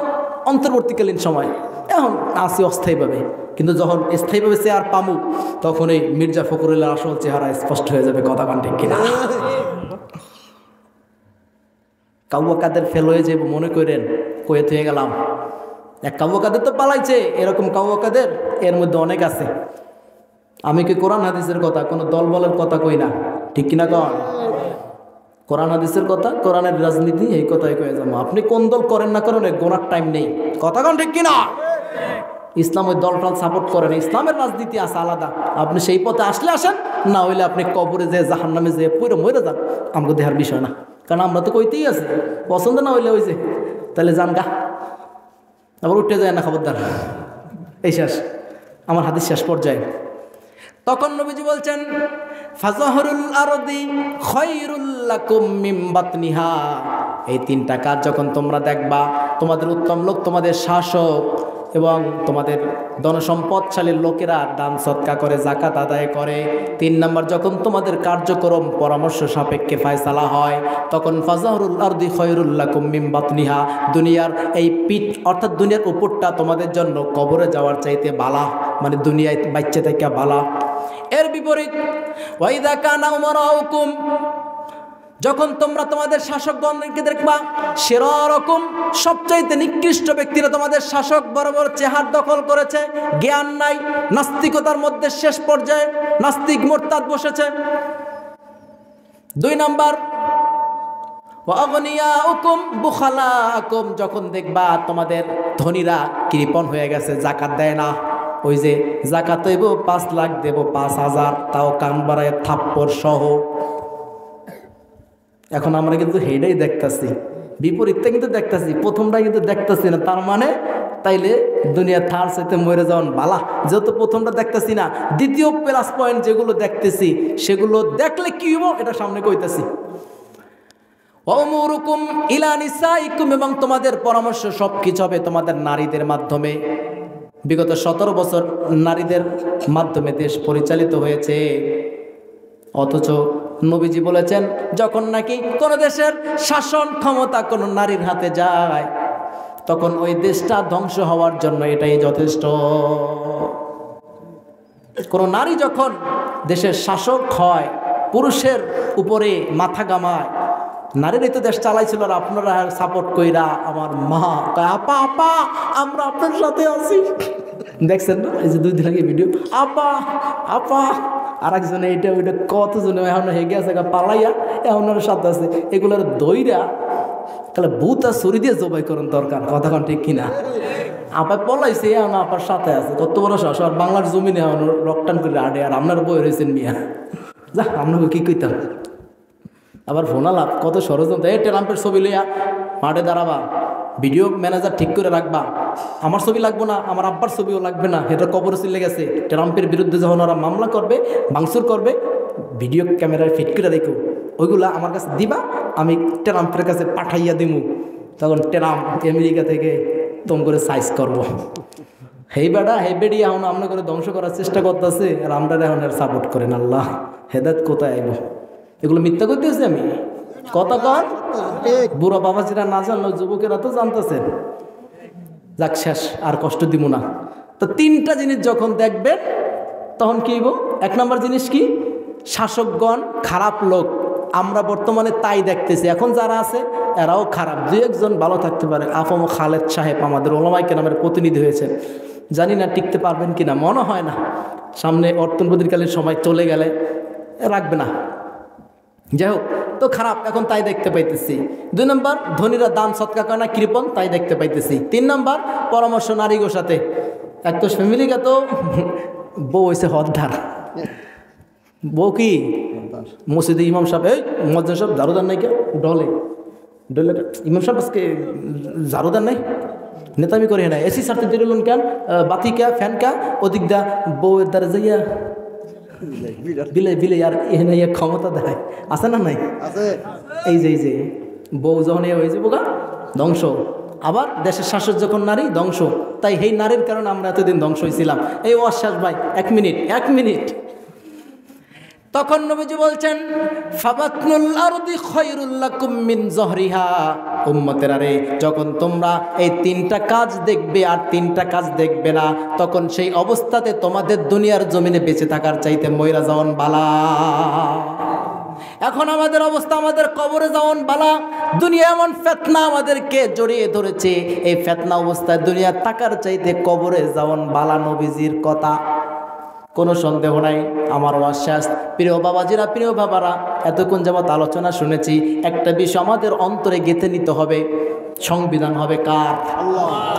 অন্তর্বর্তীকালীন সময়, এখন আসি অস্থায়ীভাবে। কিন্তু যখন স্থায়ীভাবে চেয়ার পামু, তখন এই মির্জা ফখরুলের আসল চেহারা স্পষ্ট হয়ে যাবে। কথা কান ঠিক কিনা? কাউয়া কাদের ফেল হয়ে যাবো মনে করেন, কয়ে থেকে গেলাম। এক কাউয়া কাদের তো পালাইছে, এরকম কাউয়া কাদের এর মধ্যে অনেক আছে। আমি কি কোরআন হাদিসের কথা, কোনো দল বলের কথা কই না, ঠিক কিনা কন? কোরআন হাদিসের কথা, কোরআনের রাজনীতি, এই কথাই কয়ে যাবো। আপনি কোন দল করেন না করেন, গোনার টাইম নেই। কথা কন ঠিক কিনা? ইসলাম ওই দলটাল সাপোর্ট করেন, ইসলামের রাজনীতি আছে আলাদা। আপনি সেই পথে আসলে আসেন, না হইলে আপনি কবরে যে জাহান্নামে যে পুরো মরে যান, আমাকে দেখার বিষয় না। কারণ আমরা তো কইতেই আছে, পছন্দ না হইলে ওই যে তাহলে যান গা, আবার উঠে যায় না, খবরদার। এই শেষ, আমার হাদিস শেষ পর্যায়ে। তখন নবীজি বলছেন, ফাজহরুল আরদি খায়রুল লাকুম মিন বাতনিহা। এই 3টা কাজ যখন তোমরা দেখবা, তোমাদের উত্তম লোক, তোমাদের শাসক এবং তোমাদের ধনসম্পদশালী লোকেরা দান সৎকা করে, জাকাত আদায় করে। 3 নাম্বার, যখন তোমাদের কার্যক্রম পরামর্শ সাপেক্ষে ফায়সালা হয়, তখন ফাজহরুল আরদি খায়রুল লাকুম মিন বাতনিহা। দুনিয়ার এই পিঠ, অর্থাৎ দুনিয়ার উপরটা তোমাদের জন্য কবরে যাওয়ার চাইতে বালা, মানে দুনিয়ায় বাচ্চা থেকে বালা। এর বিপরীত, ওয়াইদা কানা উমারাউকুম, যখন তোমরা তোমাদের শাসকগণকে দেখবা, সেরকম সবচাইতে নিকৃষ্ট ব্যক্তিরা তোমাদের শাসক বরাবর চেহার দখল করেছে, জ্ঞান নাই, নাস্তিকতার মধ্যে শেষ পর্যায়ে নাস্তিক মোরতাদ বসেছে। 2 নাম্বার, ওয়াগনিয়াউকুম বুখালাকুম, যখন দেখবা তোমাদের ধনীরা কৃপণ হয়ে গেছে, জাকাত দেয় না। ওই যে জাকাত হইব 5 লাখ দেব 5,000, তাও কান বাড়ায় থাপ্পড় সহ। এখন আমরা কিন্তু হেডেই দেখতেছি, বিপরীতটা কিন্তু দেখতেছি, প্রথমটা কিন্তু দেখতেছি না। তার মানে তাইলে দুনিয়া থার সাথে মরে যাওয়ান বালা। যেহেতু প্রথমটা দেখতেছি না, দ্বিতীয় প্লাস পয়েন্ট যেগুলো দেখতেছি সেগুলো দেখলে কি হইব এটা সামনে কইতেছি। ওয়ামুরুকুম ইলা নিসাইকুম, এবং তোমাদের পরামর্শ সব কিছু হবে তোমাদের নারীদের মাধ্যমে। বিগত 17 বছর নারীদের মাধ্যমে দেশ পরিচালিত হয়েছে, অথচ নবীজি বলেছেন যখন নাকি কোন দেশের শাসন ক্ষমতা কোন নারীর হাতে যায়, তখন ওই দেশটা ধ্বংস হওয়ার জন্য এটাই যথেষ্ট। কোন নারী যখন দেশের শাসক হয়, পুরুষের উপরে মাথা গামায়, নারীরাই তো দেশ চালাইছিল, আর আপনারা সাপোর্ট কইরা আমার মা কয় আপা আপা আমরা আপনার সাথে আছি। দেখছেন না এই যে 2 দিন আগে ভিডিও, আপা আপা, আর একজনে এইটা ওইটা কতজনে এখন হেগে আছে পালাইয়া এখন সাথে আছে। এগুলোর দইরা তাহলে ভূত আর ছুরি দিয়ে জবাই করুন দরকার, কথা কন ঠিক কিনা? আপা পলাইছে এখন আপার সাথে আছে, কত বড় সাহস। আর বাংলার জমিনে এখন রকটান করে আডে, আর আপনার বই রয়েছেন মিয়া, যা আপনাকে কি কইতাম। আবার ফোন আলাপ কত ষড়যন্ত্র, এই ট্রাম্পের ছবি লইয়া মাঠে দাঁড়াবা, ভিডিও ম্যানেজার ঠিক করে রাখবা, আমার ছবি লাগবো না, আমার আব্বার ছবিও লাগবে না, এটা কবর চলে গেছে। ট্রাম্পের বিরুদ্ধে যখন ওরা মামলা করবে, ভাঙচুর করবে, ভিডিও ক্যামেরায় ফিট করে রেখো, ওইগুলা আমার কাছে দিবা, আমি ট্রাম্পের কাছে পাঠাইয়া দিমু, তখন ট্রাম্প আমেরিকা থেকে তোম করে সাইজ করব। হেই বেড়া হে বেড়ি এখন আমরা করে ধ্বংস করার চেষ্টা করতেছে, আর আমরা এখন এর সাপোর্ট করেন। আল্লাহ হেদায়েত কোথায় আইব? এগুলো মিথ্যা করতেছি আমি, কথা কর। বুড়ো বাবাজিরা না জানলো, যুবকেরা তো জানতেছেন। যাক শেষ, আর কষ্ট দিব না। তো 3টা জিনিস যখন দেখবেন তখন কি হইব? 1 নম্বর জিনিস কি? শাসকগণ খারাপ লোক, আমরা বর্তমানে তাই দেখতেছি। এখন যারা আছে এরাও খারাপ, 2-1 জন ভালো থাকতে পারে। আফম খালেদ সাহেব আমাদের ওলামায়ে কেরামের প্রতিনিধি হয়েছেন, জানি না টিকতে পারবেন কিনা, মনে হয় না। সামনে অর্থনৈতিককালীন সময় চলে গেলে রাখবে না। যাই হোক, তো খারাপ এখন তাই দেখতে পাইতেছি। 2 নম্বর, ধনীরা দান সৎকা করে না, কৃপণ, তাই দেখতে পাইতেছি। 3 নম্বর, পরামর্শ নারীগোর সাথে। এক তো ফ্যামিলিকে তো বউ হয়েছে হদ্দার, বউ কি মসজিদে ইমাম সাহেব, এই মসজিদ সাহেব ঝাড়ুদার নাই, কে ডলে ডলে ইমাম সাহেব আজকে ঝাড়ুদার নাই, নেতামি করে না, এসি সারতে দিলেন কেন, বাতি কা ফ্যান কা, ওদিক দা বউয়ের দ্বারা যাইয়া বিলে বিলে আর এখানে ক্ষমতা দেখায়, আছে না নাই? এই যে বউ যখন হয়েছে বোকা ধ্বংস, আবার দেশের শাসক যখন নারী ধ্বংস। তাই এই নারীর কারণে আমরা এতদিন ধ্বংস হয়েছিলাম। এই অশ্বাস ভাই, 1 মিনিট। তখন নবীজি বলছেন, ফাবাতনুল আরদি খায়রুল লাকুম মিন যহরিহা। উম্মতেরা রে, যখন তোমরা এই 3টা কাজ দেখবে আর 3টা কাজ দেখবে না, তখন সেই অবস্থাতে তোমাদের দুনিয়ার জমিনে বেঁচে থাকার চাইতে মইরা যাওয়ান বালা। এখন আমাদের অবস্থা, আমাদের কবরে যাওয়ান বালা। দুনিয়া এমন ফেতনা আমাদেরকে জড়িয়ে ধরেছে, এই ফেতনা অবস্থায় দুনিয়া থাকার চাইতে কবরে যাওয়ান বালা। নবীজির কথা কোনো সন্দেহ নাই। আমার ওয়াশ্বাস, প্রিয় বাবাজিরা, প্রিয় বাবারা, এতক্ষণ যাবত আলোচনা শুনেছি, একটা বিষয় আমাদের অন্তরে গেঁথে নিতে হবে। সংবিধান হবে কার?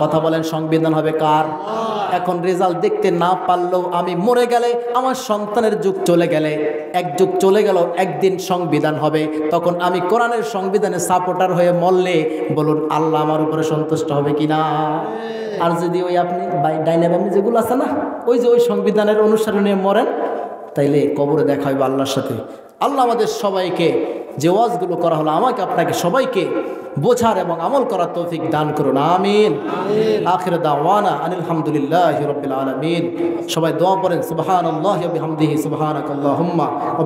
কথা বলেন, সংবিধান হবে কার? এখন রেজাল্ট দেখতে না পারলেও আমি মরে গেলে, আমার সন্তানের যুগ চলে গেলে, 1 যুগ চলে গেল, একদিন সংবিধান হবে। তখন আমি কোরআনের সংবিধানের সাপোর্টার হয়ে মরলে বলুন আল্লাহ আমার উপরে সন্তুষ্ট হবে কিনা? আর যদি ওই আপনি ডাইনাবামি যেগুলো আছে না, ওই যে ওই সংবিধানের অনুসরণে মরেন, তাইলে কবরে দেখা হবে আল্লাহর সাথে। আল্লাহ আমাদের সবাইকে যে ওয়াজগুলো করা হলো, আমাকে আপনাকে সবাইকে বোঝার এবং আমল করার তৌফিক দান করুন, আমিন। আখির দাওয়ানা আনিল হামদুলিল্লাহি রাব্বিল আলামিন। সবাই দোয়া করেন, সুবহানাল্লাহি ওয়া বিহামদিহি, সুবহানাকাল্লাহুম্মা ওয়া